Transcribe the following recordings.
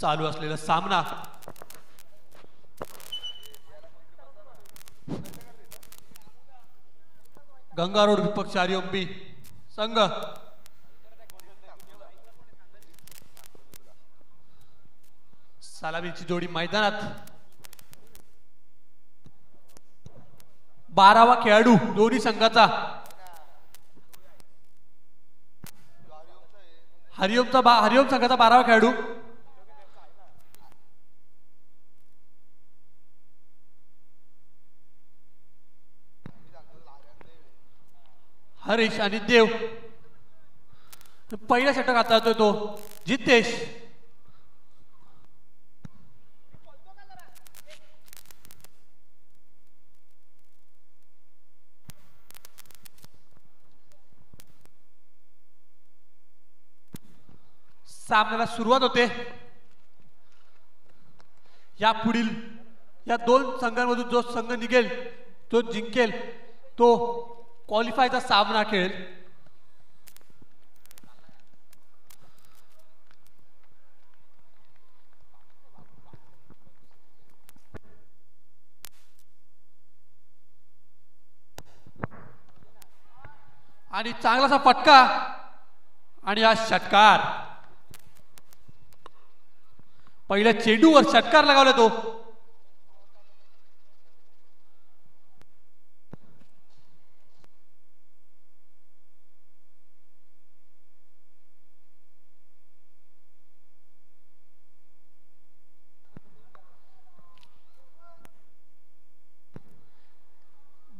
चालू असलेला सामना गंगारोड विपक्ष हरिओम संघ सलामीची जोडी मैदानात 12वा खेळाडू दोन्ही संघाचा हरिओम संघाचा 12वा खेळाडू हरीश आणि देव पहिला षटक हाताळतोय तो जितेश सामन्याला सुरुवात होते या पुढील या दोन संघांमधून जो संघ निघेल तो जिंकेल तो क्वालिफायचा सामना खेळेल आणि चांगलासा फटका आणि हा षटकार पहिल्या चेंडूवर षटकार लगावला तो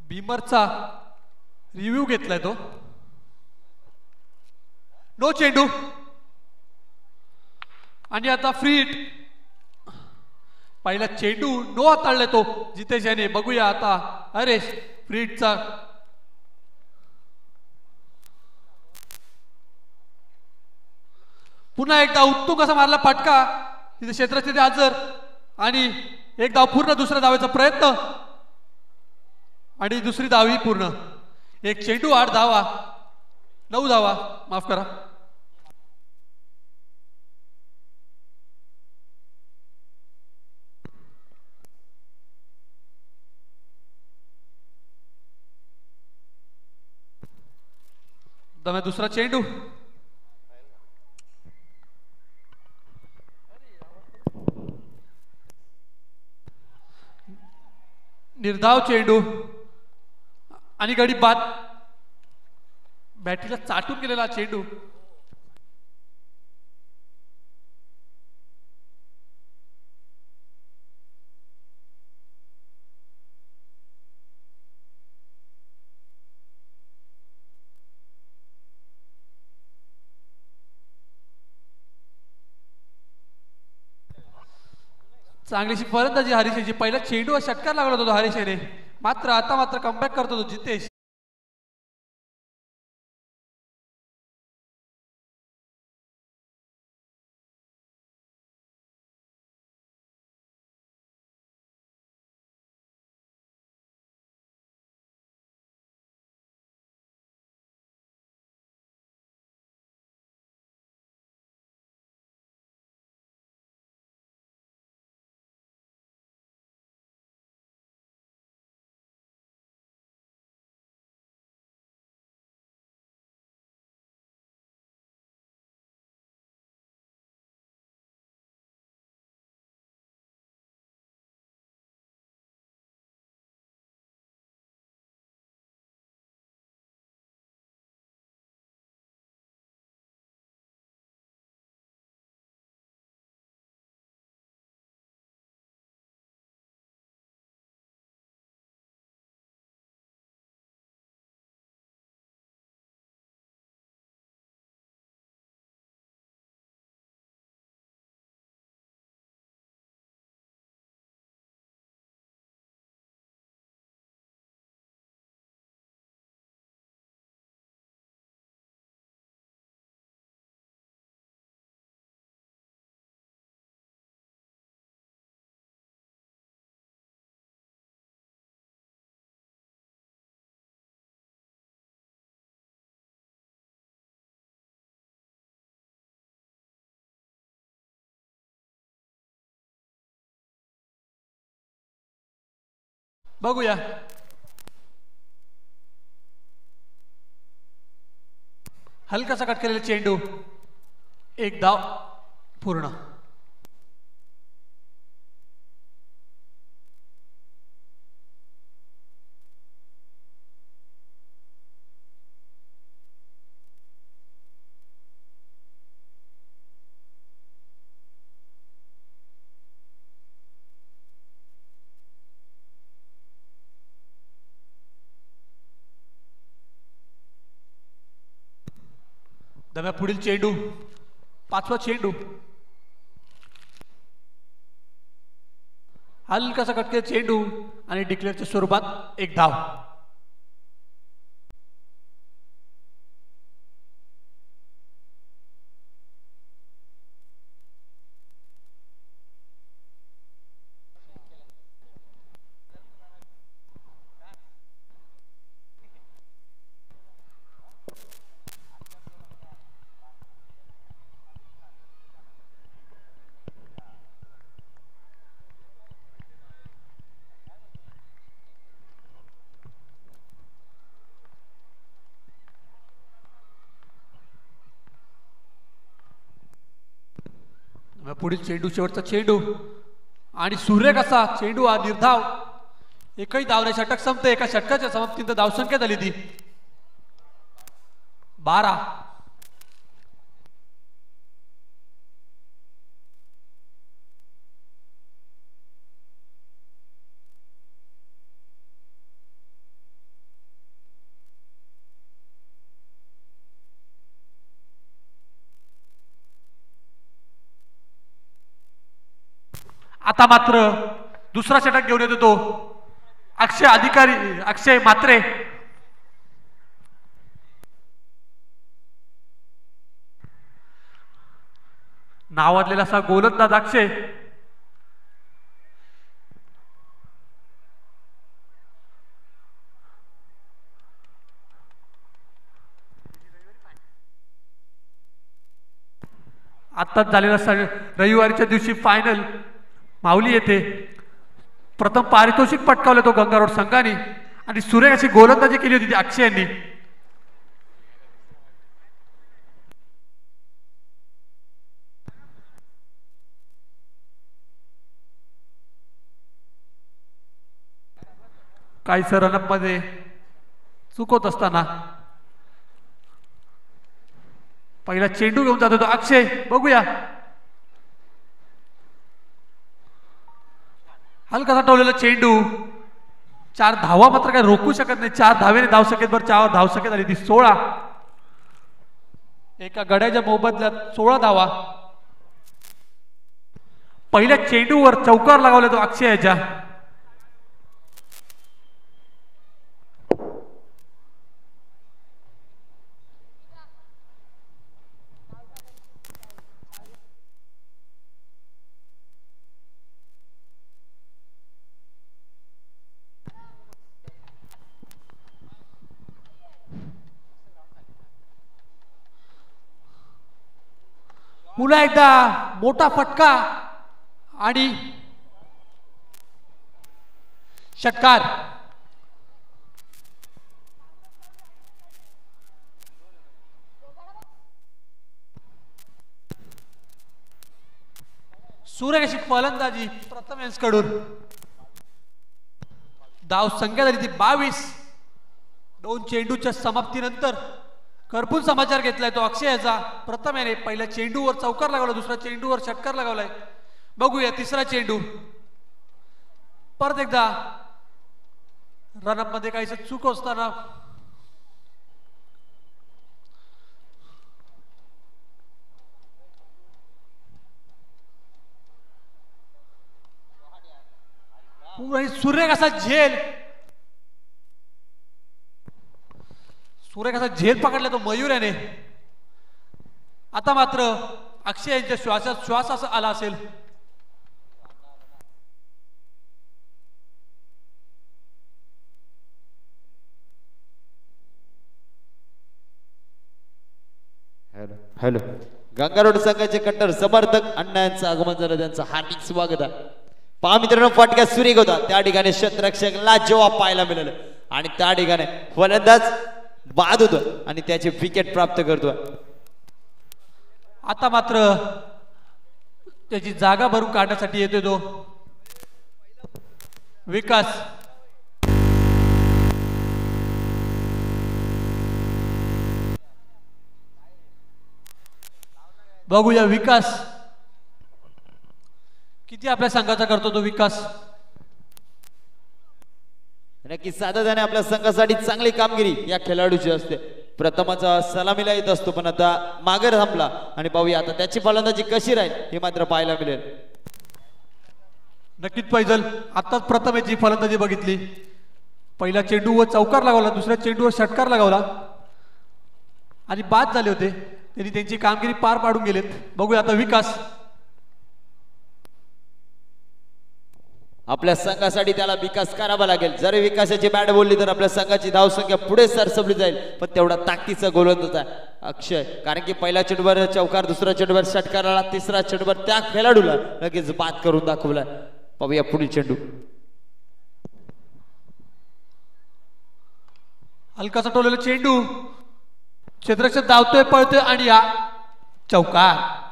बीमरचा रिव्ह्यू घेतलाय तो नो चेंडू आणि आता फ्री हिट पहिला चेंडू नो हाताळलाय तो जितेश याने बघूया आता हरेश फ्री हिटचा पुन्हा एकदा उत्तुंग असा मारला फटका तिथे क्षेत्रस्थिती हजर आणि एक धाव पूर्ण दुसऱ्या धावेचा प्रयत्न आणि दुसरी धावी पूर्ण एक चेंडू 8 धावा 9 धावा माफ करा दम्या दुसरा चेंडू निर्धाव चेंडू आणि गडी बाद बॅटीला चाटून गेलेला चेंडू चांगलीशी फलंदाजी हरीशची पहिला चेंडू षटकार लागला होता हरीशने मात्र कमबॅक करतो तो जितेश बघूया. हलकासा कट केलेला चेंडू, एक धाव पूर्ण. दम्या पुढील चेंडू, पाचवा चेंडू, हलकासा कट केलेला चेंडू आणि डिक्लेअरच्या स्वरूपात एक धाव. पुढील चेंडू, शेवटचा चेंडू आणि सूर्य कसा चेंडू हा निर्धाव. एकही धावने षटक संपते. एका षटकाच्या समाप्तीनंतर धावसंख्या झाली ती 12. आता मात्र दुसरा षटक घेऊन येतो तो अक्षय अधिकारी, अक्षय म्हात्रे. नावाजलेला असा गोलंदाज अक्षय. आत्ताच झालेला रविवारीच्या दिवशी फायनल माऊली येथे प्रथम पारितोषिक पटकावलं तो गंगारोड संघाने आणि सुरेख अशी गोलंदाजी केली होती अक्षय यांनी. काहीसं रनअप मध्ये चुकवत असताना पहिला चेंडू घेऊन जातो तो अक्षय. बघूया, हलकासा टोलेला चेंडू. 4 धावा मात्र काही रोखू शकत नाही. 4 धावेने धाव शकेत बरं 4 धाव शकेत आली ती 16. एका गड्याच्या मोबदल्यात 16 धावा. पहिल्या चेंडूवर चौकार लगावला तो अक्षय याच्या. पुन्हा एकदा मोठा फटका आणि षटकार. सुरेख अशी फलंदाजी प्रथम यांच्याकडून. धाव संख्या झाली ती 22. 2 चेंडूच्या समाप्तीनंतर करपून समाचार घेतलाय तो अक्षय याचा. प्रथम याने पहिल्या चेंडूवर चौकार लगावला, दुसऱ्या चेंडूवर षटकार लगावलाय. बघूया तिसरा चेंडू. परत एकदा रनअप मध्ये काहीच चूक असताना सूर्य कसा झेल, सूर्य कसा झेल पकडला तो मयूर याने. आता मात्र अक्षय यांच्या श्वासात श्वास असा आला असेल. हॅलो, गंगारोड संघाचे कट्टर समर्थक अण्णा यांचं आगमन झालं, त्यांचं हार्दिक स्वागत आहे. पहा मित्रांनो फटका सुरेख होता त्या ठिकाणी क्षेत्ररक्षकला जवाब पाहायला मिळालं आणि त्या ठिकाणी फलंदाज बाद होतो आणि त्याची विकेट प्राप्त करतो। आता मात्र त्याची जागा भरून काढण्यासाठी येतोय तो विकास। बघूया विकास किती आपल्या संघाचा करतो तो विकास। नक्कीच सातत्याने आपल्या संघासाठी चांगली कामगिरी या खेळाडूची असते। प्रथमचा सलामीला येत असतो पण आता मागे थांबला आणि पाहूया आता त्याची फलंदाजी कशी राहील हे मात्र पाहायला मिळेल। नक्कीच पैजल आताच प्रथमेची फलंदाजी बघितली। पहिला चेंडूवर चौकार लगावला, दुसऱ्या चेंडूवर षटकार लगावला आणि बाद झाले होते। त्यांनी त्यांची कामगिरी पार पाडून गेलेत। बघूया आता विकास आपल्या संघासाठी त्याला विकास करावा लागेल। जर विकासाची बॅट बोलली तर आपल्या संघाची धावसंख्या पुढे सरसवली जाईल पण तेवढा ताकदीचा गोलंदाज आहे अक्षय, कारण की पहिल्या चेंडूवर चौकार, दुसऱ्या चेंडूवर षटकार आला, तिसरा चेंडूवर त्या खेळाडूला लगेच बाद करून दाखवला। पाहूया पुढील चेंडू हलकासा टोलेला चेंडू क्षेत्ररक्षक धावतोय पळतोय आणि या चौकार।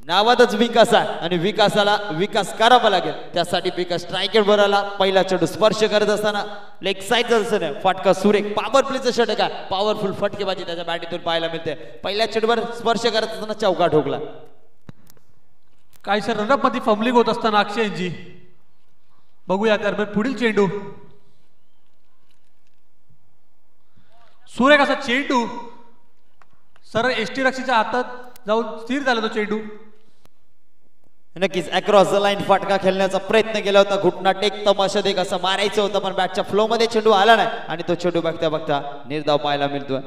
नावातच विकास आहे आणि विकासाला विकास करावा लागेल त्यासाठी विकास स्ट्रायकर वर आला। पहिला चेंडू स्पर्श करत असताना लेग साईड असताना फटका सुरेख पॉवर प्लेचं षटक आहे, पॉवरफुल फटकेबाजी त्याच्या बॅटीतून पाहायला मिळते। पहिल्या चेंडूवर स्पर्श करत असताना चौका ठोकला। काही सर रनअप मध्ये फंबलिंग होत असताना अक्षयजी बघूया दरम्यान पुढील चेंडू सुरेख असा चेंडू सरळ एसटी रक्षीच्या हातात जाऊन स्थिर झाला तो चेंडू। नक्कीच अक्रॉस द लाईन फटका खेळण्याचा प्रयत्न केला होता, घुटना टेक तमाशा देख असं मारायचं होतं पण बॅटच्या फ्लो मध्ये चेंडू आला नाही आणि तो चेंडू बघता बघता निर्धाव पाहायला मिळतोय।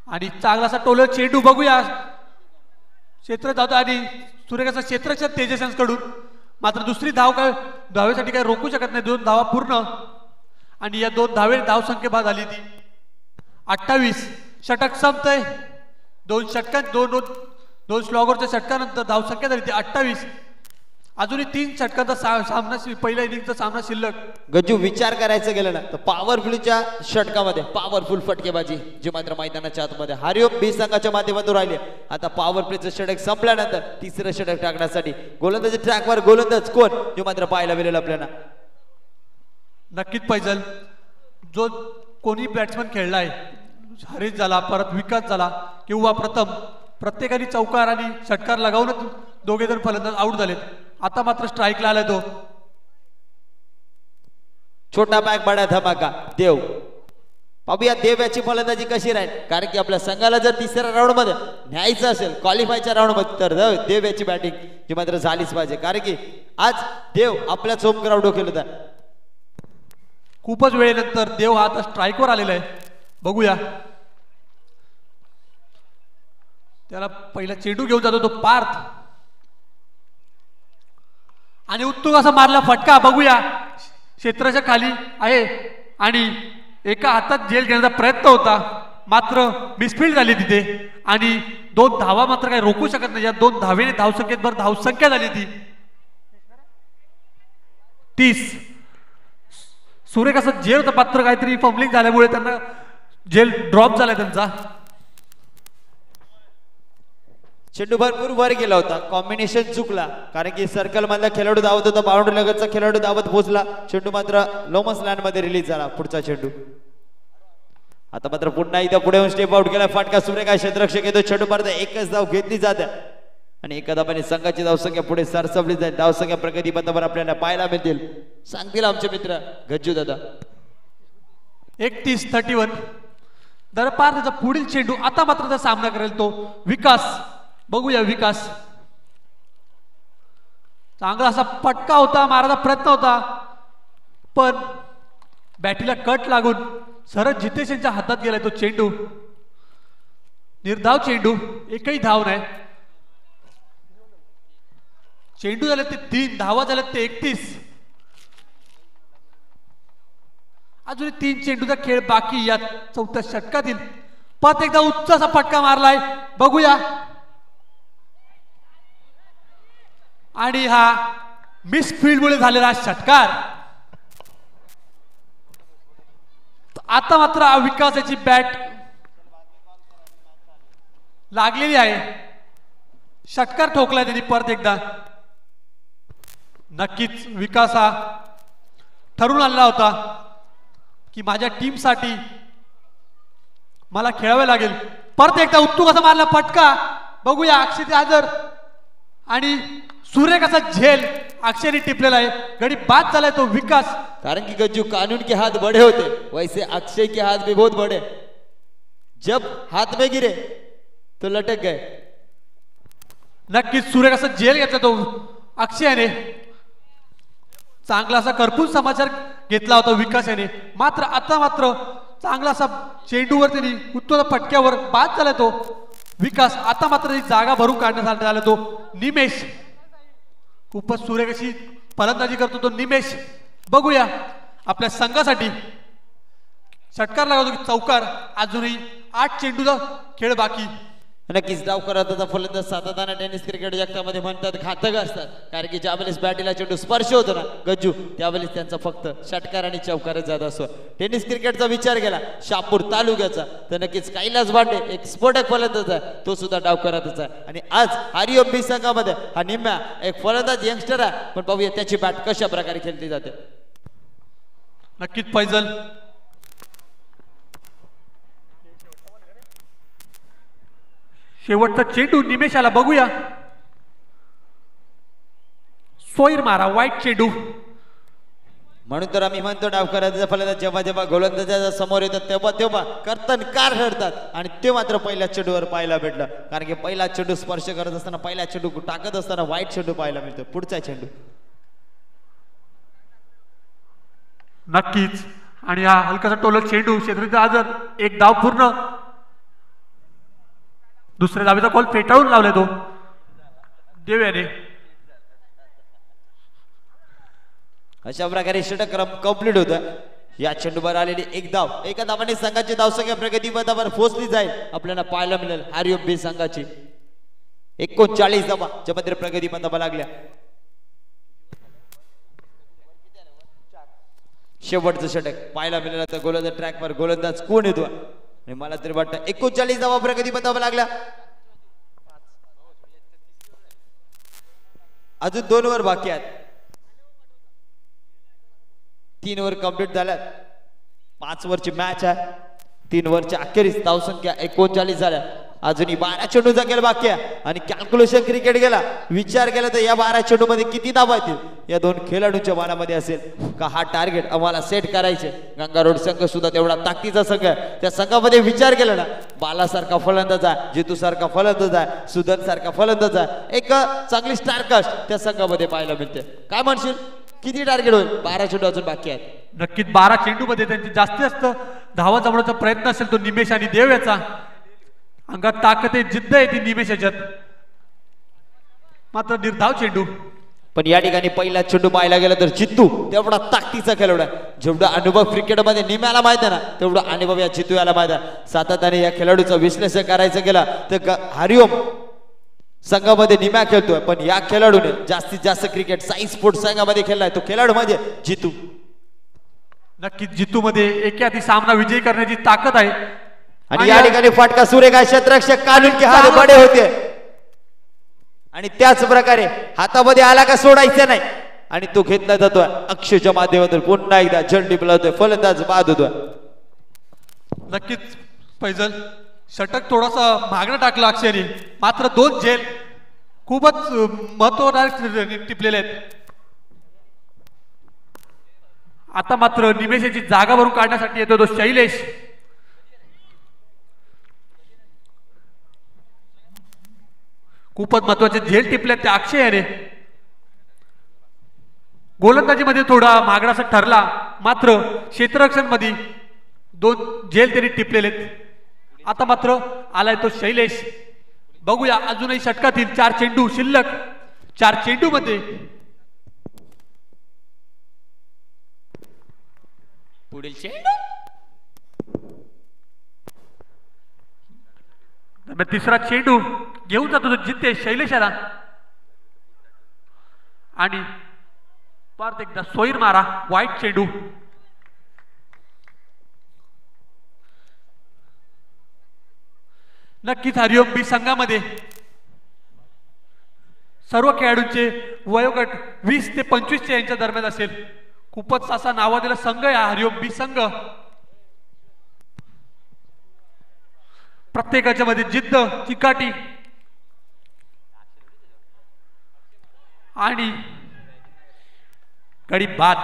आणि चांगलासा टोल चेंडू बघूया क्षेत्र जातो आणि सुरेखाचा क्षेत्ररक्षक तेजस्वी कडून मात्र दुसरी धाव काय धावेसाठी काय रोखू शकत नाही। 2 धावा पूर्ण आणि या 2 धावे धाव संख्या बाद झाली ती 28। षटक संपतय, 2 षटकां 2 स्लॉगरच्या षटकानंतर धाव संख्या झाली ती 28। अजूनही 3 षटकांचा सामना पहिल्या इनिंगचा सामना शिल्लक। गज्जू विचार करायचं गेलं ना तर पॉवरफुलच्या षटकामध्ये पॉवरफुल फटकेबाजी जी मात्र मैदानाच्या आतमध्ये हरिओम बी संघाच्या माध्यमातून राहिले। आता पॉवर प्लेचं षटक संपल्यानंतर तिसरं षटक टाकण्यासाठी गोलंदाजी ट्रॅकवर गोलंदाज कोण जे मात्र पाहायला मिळेल आपल्याला। नक्कीच पैजल जो कोणी बॅट्समन खेळलाय हरीश झाला परत विकास झाला किंवा प्रथम प्रत्येकाने चौकार आणि षटकार लगावूनच दोघे जण फलंदाज आउट झालेत। आता मात्र स्ट्राईकला आलाय तो छोटा बॅग बडा धमाका देव। पाहूया देव याची फलंदाजी कशी राहील, कारण की आपल्या संघाला जर तिसऱ्या राऊंड मध्ये न्यायचं असेल क्वालिफायच्या राऊंड मध्ये तर देव याची बॅटिंग ही मात्र झालीच पाहिजे, कारण की आज देव आपल्याच होम ग्राउंडवर खेळत आहे। खूपच वेळेनंतर देव हा आता स्ट्राईकवर आलेला आहे। बघूया त्याला पहिला चेंडू घेऊन जातो तो पार्थ आणि उत्तुंग असा मारला फटका। बघूया क्षेत्राच्या खाली आहे आणि एका हातात झेल घेण्याचा प्रयत्न होता मात्र मिसफील्ड झाली तिथे आणि 2 धावा मात्र काही रोखू शकत नाही। या 2 धावेने धावसंख्येत भर धावसंख्या झाली ती 30। सुरेख असं झेल होतं मात्र काहीतरी फंबलिंग झाल्यामुळे त्यांना झेल ड्रॉप झालाय त्यांचा। चेंडू भरपूर वर गेला होता, कॉम्बिनेशन चुकला कारण की सर्कल मधला खेळाडू धावत होता, बाउंड्री लगतचा खेळाडू धावत पोहोचला, चेंडू मात्र लोमस लँड मध्ये रिलीज झाला। पुढचा चेंडू आता मात्र पुन्हा इथं पुढे येऊन स्टेप आउट केला फटका सुरेख क्षेत्ररक्षक येतो, चेंडू मारता एकच धाव घेतली जाते आणि एका धावाने संघाची धावसंख्या पुढे सरसवली जाईल। धावसंख्या प्रगती पथावर आपल्याला पाहायला मिळतील, सांगतील आमचे मित्र गज्जू दादा। 31-31 दरपार त्याचा पुढील चेंडू आता मात्र त्याचा सामना करेल तो विकास। बघूया विकास चांगला असा पटका होता, मारायचा प्रयत्न होता पण बॅटीला कट लागून सरळ जितेश यांच्या हातात गेलाय तो चेंडू। निर्धाव चेंडू, एकही धाव नाही। चेंडू झाले ते 3, धावा झाले ते 31। अजून 3 चेंडूचा खेळ बाकी या चौथ्या षटकातील. परत एकदा उच्च असा फटका मारलाय, बघूया. आणि हा मिस फील्डमुळे झालेला षटकार. आता मात्र विकासाची बॅट लागलेली आहे, षटकार ठोकलाय त्यांनी परत एकदा. नक्कीच विकास हा ठरवून आणला होता की माझ्या टीमसाठी मला खेळावे लागेल. परत एकदा उत्तुक असा मारला फटका, बघूया. अक्षय आदर आणि सूर्य कसा झेल अक्षयने टिपलेला आहे. गडी बाद झालाय तो विकास. कारण कि गज्जू कानून के हाथ बड़े होते, वैसे अक्षय के हाथ भी बहुत बड़े. जब हाथ में गिरे तो लटक गए. नक्कीच सूर्य कसा झेल घेतला तो अक्षयाने. चांगला असा करपून समाचार घेतला होता विकास याने. मात्र आता मात्र चांगला असा चेंडूवर त्यांनी उत्तम फटक्यावर बाद झाला तो विकास. आता मात्र जागा भरून काढण्यात आला तो निमेश. खूपच सूर्य कशी फलंदाजी करतो तो निमेश. बघूया आपल्या संघासाठी षटकार लागतो की चौकार. अजूनही 8 चेंडूचा खेळ बाकी. नक्कीच डाव करत फलंदाज सातत्याने टेनिस क्रिकेट जगतामध्ये म्हणतात घातक असतात. कारण की ज्यावेळेस बॅटीला चेंडू स्पर्श होतो ना गज्जू, त्यावेळेस त्यांचा फक्त षटकार आणि चौकारच जात असतो. टेनिस क्रिकेटचा विचार केला शहापूर तालुक्याचा तर नक्कीच कैलास बांडे एक स्फोटक फलंदाज आहे, तो सुद्धा डाव करतच आहे. आणि आज हरिओम बी संघामध्ये हा निम्म्या एक फलंदाज यंगस्टर आहे, पण पाहूया त्याची बॅट कशा प्रकारे खेळली जाते. नक्कीच फैजल शेवटचा चेंडू निमेशाला, बघूया. सोयर मारा वाईट चेंडू. म्हणून तर आम्ही म्हणतो डाव करायचा फलंदाज जेव्हा जेव्हा गोलंदाजाच्या समोर येतात तेव्हा तेव्हा कर्तनकार ठरतात. आणि ते मात्र पहिल्या चेंडूवर पाहायला भेटलं. कारण की पहिला चेंडू स्पर्श करत असताना, पहिला चेंडू टाकत असताना वाईट चेंडू पाहायला मिळतो. पुढचा चेंडू नक्कीच. आणि हा हलकासा टोलक चेंडू क्षेत्रीय आजर एक धाव पूर्ण. दुसऱ्या धावेचा कॉल फेटाळून लावलाय तो देव्याने. अशा प्रकारे षटक्रम कंप्लीट होत. या चेंडूवर आलेली एक धाव, एका धावाने संघाची धावसंख्या प्रगतीपथावर पोहोचली जाईल. आपल्याला पाहायला मिळेल हरिओम बी संघाची 39 धावा ज्यामध्ये प्रगतीपथावर लागल्या. शेवटचं षटक पाहायला मिळालं तर गोलंदाज ट्रॅकवर गोलंदाज कोण येतो. आणि मला तरी वाटतं 39 धावा प्रगतीपथावर लागल्या. अजून 2 वर बाकी आहेत. 3 वर कंप्लीट झाल्यात. 5 वरची मॅच आहे. 3 वरच्या अखेरीस धावसंख्या 39 झाल्या. अजूनही 12 चेंडूचा खेळ बाकी आहे. आणि कॅल्क्युलेशन क्रिकेट गेला विचार केला तर या 12 चेंडू मध्ये किती धावा येतील या 2 खेळाडूंच्या मनामध्ये असेल का हा टार्गेट आम्हाला सेट करायचे. गंगारोड संघ सुद्धा तेवढा ताकदीचा संघ आहे. त्या संघामध्ये विचार केला ना, बालासारखा फलंदाज आहे, जितू सारखा फलंदाज आहे, सुधन सारखा फलंदाज आहे, एक चांगली स्टारकास्ट त्या संघामध्ये पाहायला मिळते. काय म्हणशील किती टार्गेट होईल? 12 चेंडू अजून बाकी आहेत. नक्कीच 12 चेंडू मध्ये त्यांची जास्तीत जास्त धावा जमवण्याचा प्रयत्न असेल तो निमेश आणि देव याचा. अंगात ताकद आहे, जिद्द आहे ती निमेशाच्यात. मात्र निर्धाव चेंडू. पण या ठिकाणी पहिला चेंडू पाहायला गेला तर चित्तू तेवढा ताकदीचा खेळाडू आहे. जेवढा अनुभव क्रिकेटमध्ये निम्याला माहित आहे ना, तेवढा अनुभव या चित्तू याला माहित आहे. सातत्याने या खेळाडूचं विश्लेषण करायचं गेलं तर हरिओम संघामध्ये निम्या खेळतोय, पण या खेळाडूने जास्तीत जास्त क्रिकेट साई स्पोर्ट्स संघामध्ये खेळलाय. तो खेळाडू म्हणजे जितू. नक्कीच जितू मध्ये एकाधी सामना विजयी करण्याची ताकद आहे. आणि या ठिकाणी फटका सूर्यकांत क्षेत्ररक्षक कानून के हात बडे होते. आणि त्याच प्रकारे हातामध्ये आला का सोडायचं नाही. आणि तो घेतला जातोय अक्षयच्या माध्यमातून. पुन्हा एकदा झेंडू बोलावतोय, फलंदाज बाद होतोय. नक्कीच फैजल षटक थोडासा मागणं टाकलं अक्षयने. मात्र 2 झेल खूपच महत्त्वाचे टिपलेले आहेत. आता मात्र निमेशाची जागा भरून काढण्यासाठी येतो तो शैलेश. खूपच महत्वाचे झेल टिपले त्या अक्षयाने. गोलंदाजीमध्ये थोडा मागणासा ठरला, मात्र क्षेत्ररक्षण मध्ये 2 झेल त्यांनी टिपलेले. आता मात्र आलाय तो शैलेश. बघूया अजूनही षटकातील 4 चेंडू शिल्लक. 4 चेंडू मध्ये पुढील चेंडू तिसरा चेंडू घेऊन जातो तो जिते शैलेशाला आणि परत एकदा सोयीर मारा वाईट चेंडू. नक्कीच हरिओम बी संघामध्ये सर्व खेळाडूंचे वयोगट 20 ते 25 यांच्या दरम्यान असेल. खूपच असा नावाजलेला संघ आहे हरिओम बी संघ. प्रत्येकाच्या मध्ये जिद्द चिकाटी आणि गडी बाद.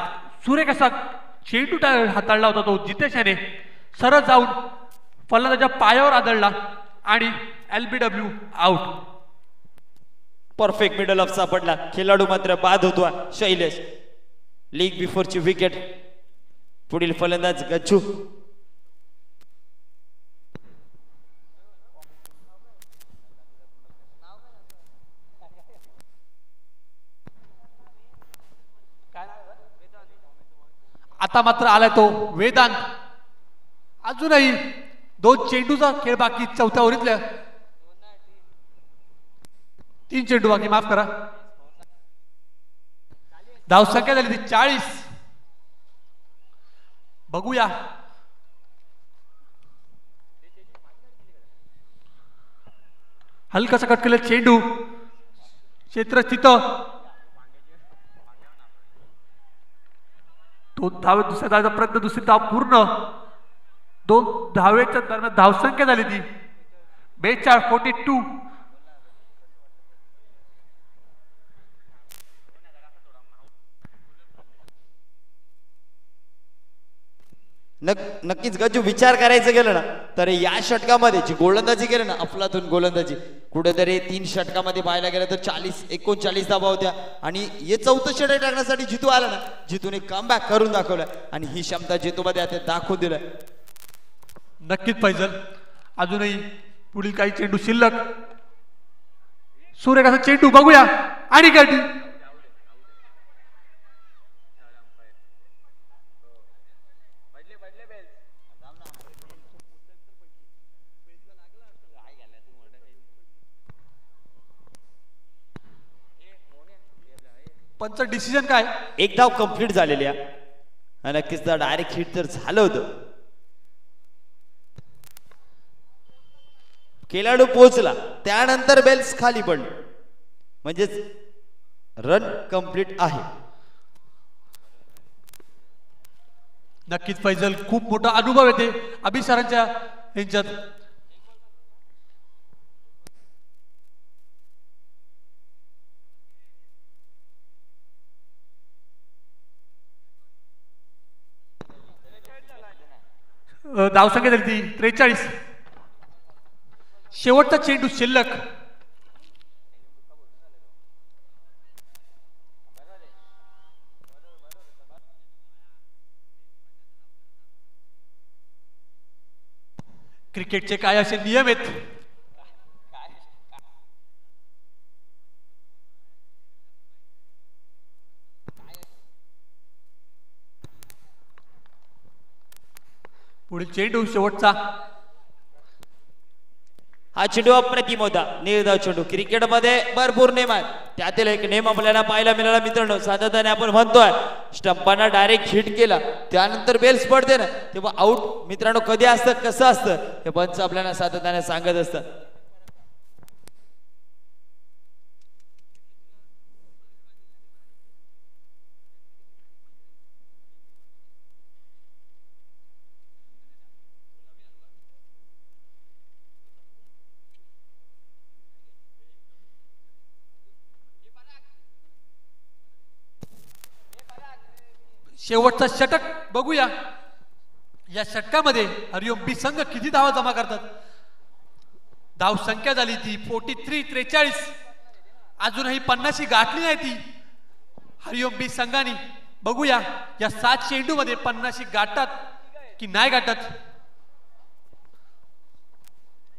सुरेख असा चेंडू हाताळला होता तो जितेशाने सरळ जाऊन फलंदाजाच्या पायावर आदळला आणि LBW out. Perfect middle of सापडला. खेळाडू मात्र बाद होतो शैलेश. League बिफोरची wicket. पुढील फलंदाज गच्चू. आता मात्र आलाय तो वेदांत. अजूनही 2 चेंडूचा खेळ बाकी चौथ्या ओव्हरीतल्या. 3 चेंडू बाकी माफ करा. धावसंख्या झाली ती 40. बघूया हलकासा कट केलेला चेंडू क्षेत्र तिथं तो धाव दुसऱ्या धावेचा प्रयत्न दुसरी धाव पूर्ण. 2 धावेच्या दरम्यान धावसंख्या झाली ती 42. नक्कीच गजू विचार करायचं गेलं ना तर या षटकामध्ये जी गोलंदाजी केली ना अफलातून गोलंदाजी कुठेतरी 3 षटकामध्ये पाहायला गेलं तर 39 धावा होत्या आणि हे चौथं षटक टाकण्यासाठी जितू आला ना. जितूने कमबॅक करून दाखवलं आणि ही क्षमता जितूमध्ये आता दाखवून दिलं. नक्कीच फैजल अजूनही पुढील काही चेंडू शिल्लक. सूर्यकाचा चेंडू बघूया आणि गाडी पंच डिसिजन काय. एक धाव कंप्लीट झालेली आहे. नक्कीच डायरेक्ट हिट तर झालं होतं. खेळाडू पोहोचला त्यानंतर बेल्स खाली पडली म्हणजेच रन कंप्लीट आहे. नक्कीच फैजल खूप मोठा अनुभव येते अभिसरांच्या यांच्यात. धावसंख्या झाली ती 43. शेवटचा चेंडू शिल्लक. क्रिकेटचे काय असे नियम आहेत. पुढील चेंडू शेवटचा. हा चेंडू अप्रतिम होता. निर्धाव चेंडू. क्रिकेटमध्ये भरपूर नियम आहेत त्यातील एक नियम आपल्याला पाहायला मिळाला मित्रांनो. सातत्याने आपण म्हणतोय स्टंपांना डायरेक्ट हिट केला त्यानंतर बेल्स पडते ना तेव्हा आउट मित्रांनो कधी असतं कसं असतं हे पंच आपल्याला सातत्याने सांगत असतात. शेवटचा षटक बघूया. या षटकामध्ये हरिओम बी संघ किती धावा जमा करतात. धाव संख्या झाली ती 43. अजूनही 50 गाठली नाही ती हरिओम बी संघाने. बघूया या 7 चेंडू मध्ये 50 गाठतात की नाही गाठत.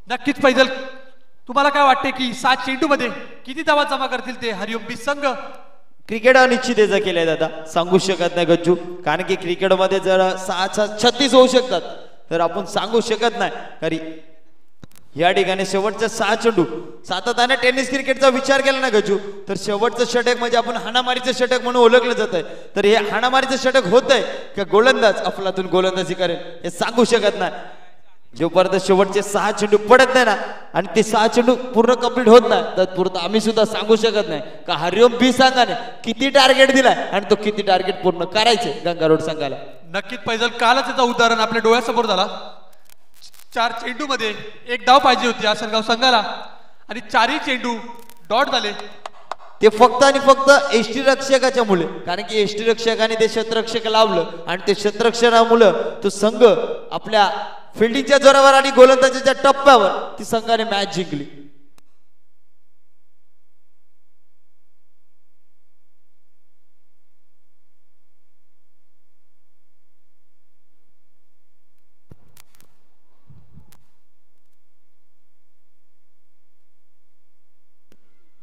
नक्कीच फैजल तुम्हाला काय वाटते की 7 चेंडू मध्ये किती धावा जमा करतील ते हरिओम बी संघ. क्रिकेट अनिश्चितेचं केलंय दादा, सांगू शकत नाही गज्जू, कारण की क्रिकेटमध्ये जर 6-36 होऊ शकतात तर आपण सांगू शकत नाही. खरी या ठिकाणी शेवटच्या 6 चेंडू सातत्याने टेनिस क्रिकेटचा विचार केला ना गजू, तर शेवटचं षटक म्हणजे आपण हाणामारीचं षटक म्हणून ओळखलं जात आहे. तर हे हाणामारीचं षटक होत आहे का गोलंदाज अफलातून गोलंदाजी करेल हे सांगू शकत नाही. जोपर्यंत शेवटचे 6 चेंडू पडत नाही ना आणि ते 6 चेंडू पूर्ण कंप्लीट होत नाही तत्पुरत आम्ही सुद्धा सांगू शकत नाही का हरिओम बी संघाने किती टार्गेट दिलाय आणि तो किती टार्गेट पूर्ण करायचे गंगारोड संघाला. नक्कीच पैजल, कालच त्याचं उदाहरण आपल्या डोळ्यासमोर झाला. 4 चेंडू मध्ये 1 धाव पाहिजे होती आसनगाव संघाला आणि 4ही चेंडू डॉट झाले. ते फक्त आणि फक्त एसटी रक्षकाच्या मुळे, कारण की एसटी रक्षकाने ते शतरक्षक लावलं आणि ते शतरक्षणामुळे तो संघ आपल्या फिल्डिंगच्या जोरावर आणि गोलंदाजीच्या टप्प्यावर ती संघाने मॅच जिंकली.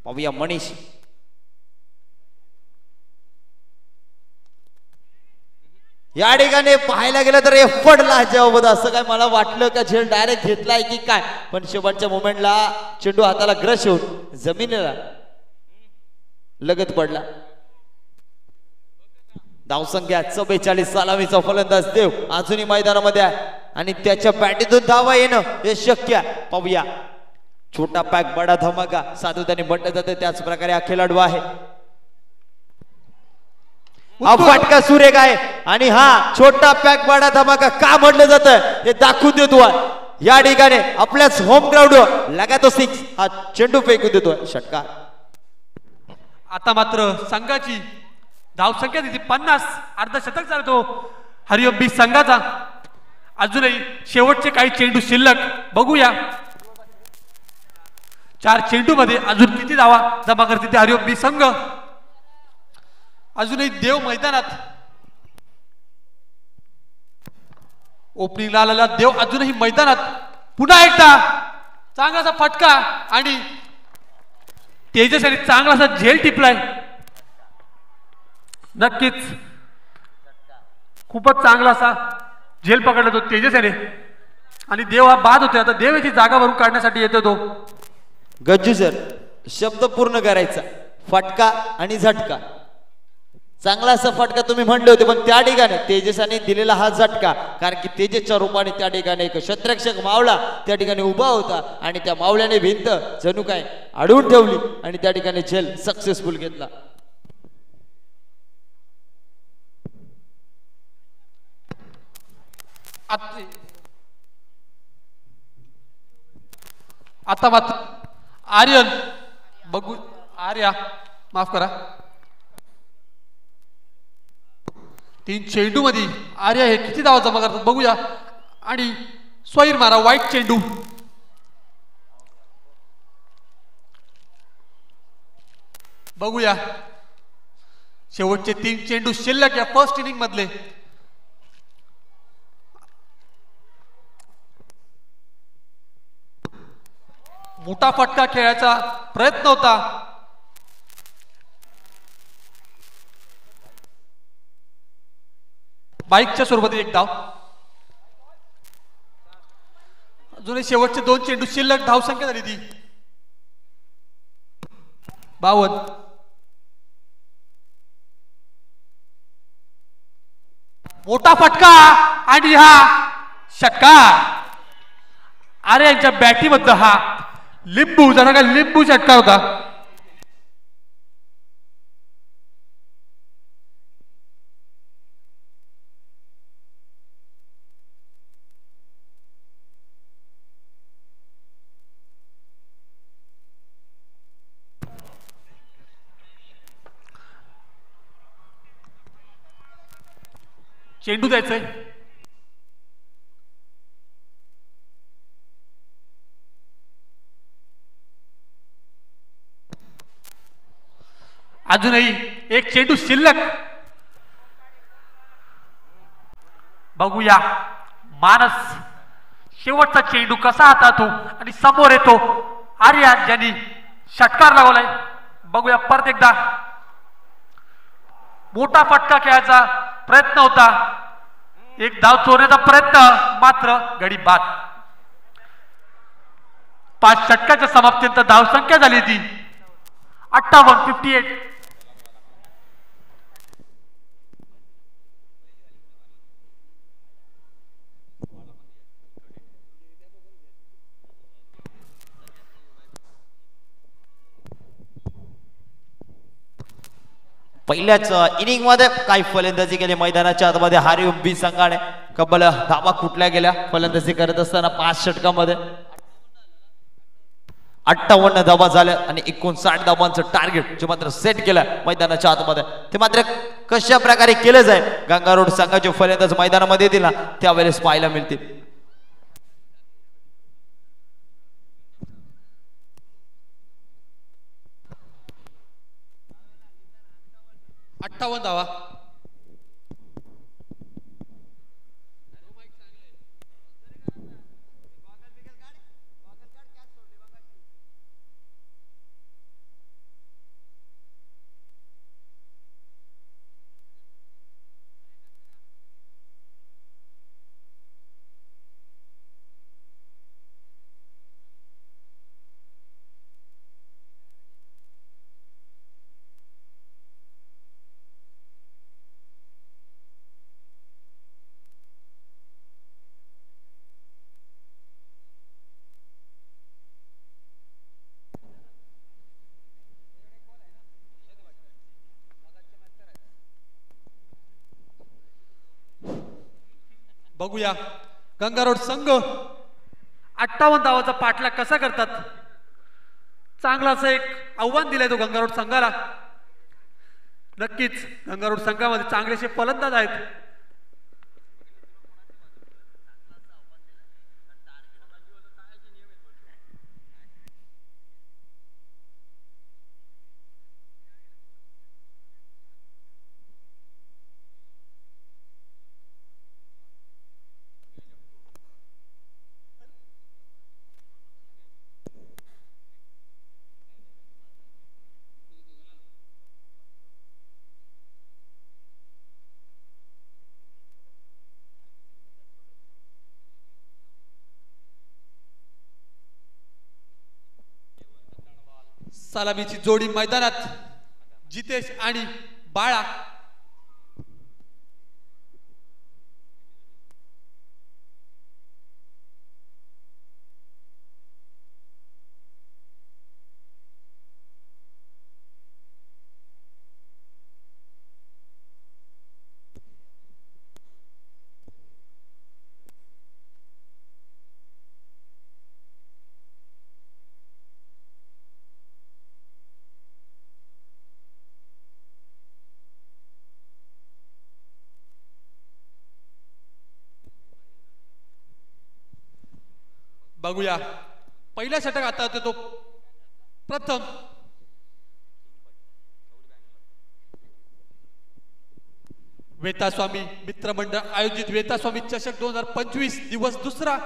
पाहूया मनीष. या ठिकाणी पाहायला गेलं तर एफर्ट लाजवाब असं काय मला वाटलं का झेल डायरेक्ट घेतलाय की काय, पण शेवटच्या मोमेंटला चेंडू हाताला ग्रश होऊन जमिनीला लगत पडला. धावसंख्या 44, सलामीचा फलंदाज देव अजूनही मैदानामध्ये आहे आणि त्याच्या बॅटीतून धावा येणं हे शक्य आहे. पाहूया, छोटा पॅक बडा धमाका सातत्याने म्हटलं जाते, त्याच प्रकारे हा खेळाडू आहे. हा फटका सुरेख आहे आणि हा छोटा पॅक बडा धमाका का म्हटलं जातं हे दाखवून देतो. या ठिकाणी आपल्याच होम ग्राउंडवर लगातो 6 हा चेंडू फेकून देतोय षटकार. आता मात्र संघाची धावसंख्या तिथे 50, अर्धशतक झाला तो हरिओम बी संघाचा. अजूनही शेवटचे काही चेंडू शिल्लक, बघूया 4 चेंडू मध्ये अजून किती धावा जमा करते ते हरिओम बी संघ. अजूनही देव मैदानात, ओपनिंगला आलेला देव अजूनही मैदानात. पुन्हा एकदा चांगलासा फटका आणि तेजसने चांगलासा झेल टिपलाय. नक्कीच खूपच चांगलासा झेल पकडला तो तेजसने आणि देव हा बाद होते. आता देव याची जागा भरून काढण्यासाठी येतो तो. गज्जू सर, शब्द पूर्ण करायचा, फटका आणि झटका. चांगला असा फटका तुम्ही म्हणले होते, पण त्या ठिकाणी तेजसाने दिलेला हा झटका, कारण की तेजसच्या रूपाने त्या ठिकाणी एक शतरक्षक मावळा त्या ठिकाणी उभा होता आणि त्या मावळ्याने भिंत जणू काय अडवून ठेवली आणि त्या ठिकाणी झेल सक्सेसफुल घेतला. आता मात्र आर्यन, बघू आर्या, माफ करा, 3 चेंडू मध्ये आर्या हे किती धावा जमा करतात बघूया. आणि स्वैर मारा, वाईट चेंडू. बघूया शेवटचे 3 चेंडू शिल्लक या फर्स्ट इनिंग मधले. मोठा फटका खेळायचा प्रयत्न होता. बाईकच्या स्वरूपात 1 धाव. अजूनही शेवटचे 2 चेंडू शिल्लक, धावसंख्या झाली ती 52. मोठा फटका आणि हा षटकार. अरे यांच्या बॅटीमध्ये हा लिंबू, जरा का लिंबू षटकार होता. चेंडू द्यायचंय. अजूनही 1 चेंडू शिल्लक. बघूया मानस शेवटचा चेंडू कसा हाताळतो आणि समोर येतो आर्या ज्यांनी षटकार लावलाय. बघूया परत एकदा मोठा फटका खेळायचा प्रयत्न होता, एक धाव चोरण्याचा प्रयत्न, मात्र गडी बाद. 5 षटकाच्या समाप्तीनंतर धावसंख्या झाली ती 58. पहिल्याच इनिंग मध्ये काही फलंदाजी केली मैदानाच्या आतमध्ये हरिओम बी संघाने. कब्बल धावा कुठल्या गेल्या फलंदाजी करत असताना 5 षटकामध्ये 58 धावा झाल्या आणि 59 धावांचं टार्गेट जे मात्र सेट केलं मैदानाच्या आतमध्ये, ते मात्र कशा प्रकारे केलं जाईल गंगारोड संघाचे फलंदाज मैदानामध्ये येतील ना त्यावेळेस पाहायला मिळतील. 58 धावा. बघूया गंगारोड संघ 58 धावाचा पाठलाग कसा करतात. चांगला असं एक आव्हान दिलंय तो गंगारोड संघाला. नक्कीच गंगारोड संघामध्ये चांगलेसे फलंदाज आहेत. सलामीची जोडी मैदानात जितेश आणि बाळा. बघूया पहिला षटक आता होतो तो प्रथम वेतास्वामी मित्रमंडळ आयोजित वेतास्वामी चषक 2025 दिवस दुसरा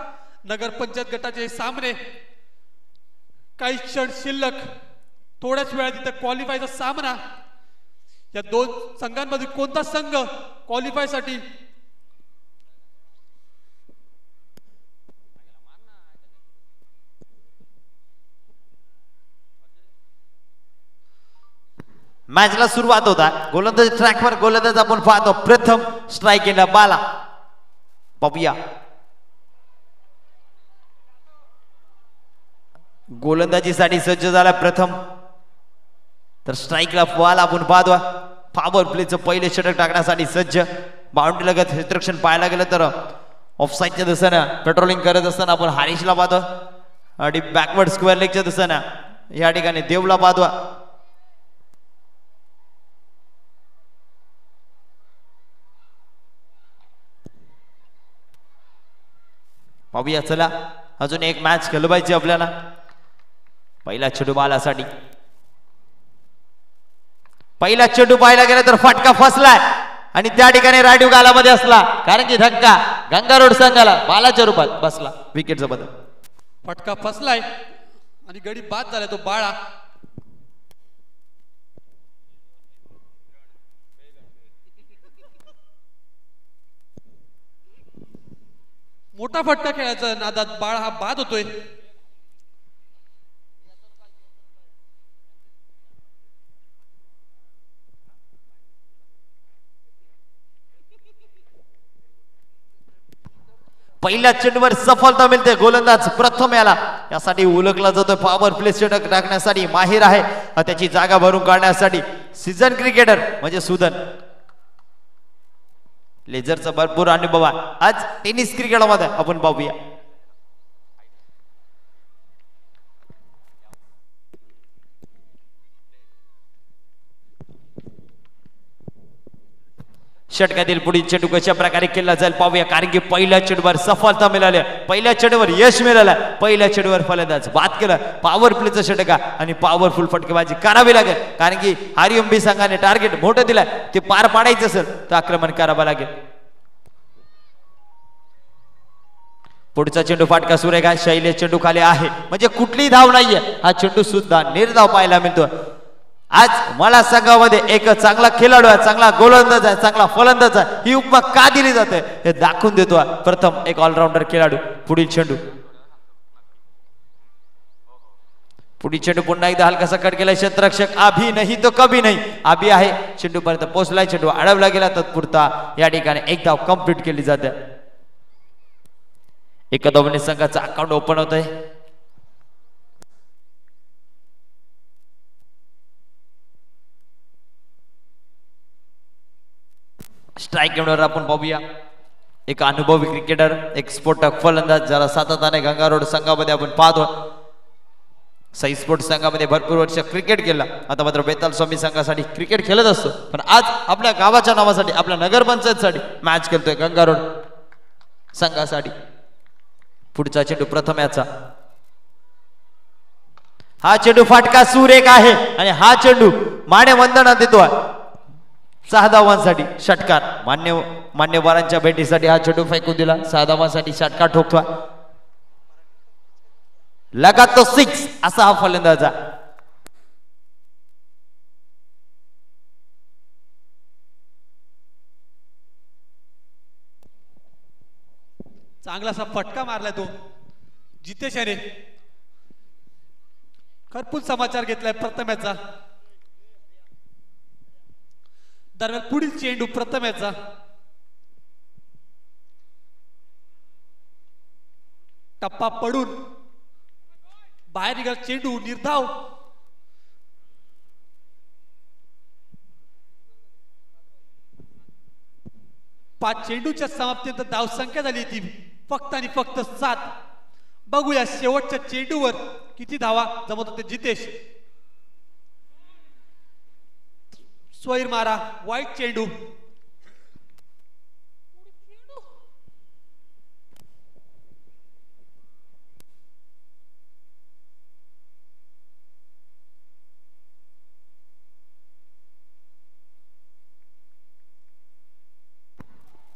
नगर पंचायत गटाचे सामने. काही क्षण शिल्लक, थोड्याच वेळात इथं क्वालिफायचा सामना. या दोन संघांमध्ये कोणता संघ क्वालिफायसाठी मॅचला सुरुवात होता. गोलंदाज ट्रॅकवर गोलंदाज आपण पाहतो. प्रथम स्ट्राइक केला बाला. पाहूया गोलंदाजीसाठी सज्ज झाला प्रथम. तर स्ट्राइकला बाला आपण पाहतो. पॉवर प्लेचं पहिले षटक टाकण्यासाठी सज्ज. बाउंड्री लगत क्षेत्ररक्षण पाहायला गेलं तर ऑफसाईडच्या दिशेनं पेट्रोलिंग करत असताना आपण हरीशला पाहतो आणि बॅकवर्ड स्क्वेअर लेगच्या दिशेनं या ठिकाणी देवला पाहतो. पाहूया चला अजून एक मॅच खेळू पाहिजे आपल्याला. पहिला चेंडू बालासाठी. पहिला चेंडू पाहायला गेला तर फटका फसलाय आणि त्या ठिकाणी राडीव गालामध्ये असला, कारण की धक्का गंगारोड संघाला बालाच्या रूपात बसला. विकेटचा बदल. फटका फसलाय आणि गडी बाद झाला तो बाळा. मोठा फटका खेळायचा नादात बाळ हा बाद होतोय. पहिल्या चेंडूवर सफलता मिळते. गोलंदाज प्रथम याला यासाठी ओळखला जातोय. पॉवर प्ले षटक टाकण्यासाठी माहिर आहे. त्याची जागा भरून काढण्यासाठी सीझन क्रिकेटर म्हणजे सुदन लेझरचा भरपूर अनुभव आहे. आज टेनिस क्रिकेटमध्ये आपण पाहूया. षटकातील पुढील चेंडू कशा प्रकारे केला जाईल पाहूया. कारण की पहिल्या चेंडूवर सफलता मिळाली, पहिल्या चेंडूवर यश मिळालं, पहिल्या चेंडूवर फलंदाज बाद केलं. पॉवर प्लेचं षटक आणि पॉवरफुल फटकेबाजी करावी लागेल. कारण की आरएमबी संघाने टार्गेट मोठं दिलं, ते पार पाडायचं असेल तर आक्रमण करावं लागेल. पुढचा चेंडू फाटका सुरेख आहे. शैलेश चेंडू खाली आहे म्हणजे कुठलीही धाव नाहीये. हा चेंडू सुद्धा निर्धाव पाहायला मिळतो. आज मला संघामध्ये एक चांगला खेळाडू आहे, चांगला गोलंदाज आहे, चांगला फलंदाज आहे, ही उपमा का दिली जाते हे दाखवून देतो. प्रथम एक ऑलराऊंडर खेळाडू. पुढील चेंडू पुन्हा एकदा हलकासा कट केलाय. क्षेत्ररक्षक अभी नाही तो कभी नाही. अभी आहे, चेंडू पर्यंत पोहोचलाय, चेंडू अडवला गेला. तत्पुरता या ठिकाणी एक धाव कंप्लीट केली जाते. एका दोन्ही संघाचा अकाउंट ओपन होत आहे. स्ट्राईक एंडवर आपण पाहूया. एक अनुभवी क्रिकेटर, एक स्फोटक फलंदाज ज्याला सातत्याने गंगारोड संघामध्ये आपण पाहतो. साई स्पोर्ट्स संघामध्ये भरपूर वर्ष क्रिकेट केला. आता मात्र बेताल स्वामी संघासाठी क्रिकेट खेळत असतो, पण आज आपल्या गावाच्या नावासाठी, आपल्या नगरपंचायतसाठी मॅच खेळतोय गंगारोड संघासाठी. पुढचा चेंडू प्रथम याचा. हा चेंडू फाटका सुरेख आहे आणि हा चेंडू माने वंदना देतोय 6 धावांसाठी. षटकार मान्यवरांच्या भेटीसाठी हा चेंडू फेकून दिला. 6 धावांसाठी षटकार ठोकतोय. लगातो 6 असा हा फलंदाज. चांगलासा फटका मारलाय तो जितेश याने. खरपूस समाचार घेतलाय प्रथम्याचा. दरम्यान पुढील चेंडू प्रथम्याचा. टप्पा पडून बाहेर निघाला चेंडू. निर्धाव. पाच चेंडूच्या समाप्तीनंतर धावसंख्या झाली ती फक्त आणि फक्त 7. बघूया शेवटच्या चेंडूवर किती धावा जमत होते जितेश. स्वैर मारा. वाईट चेंडू.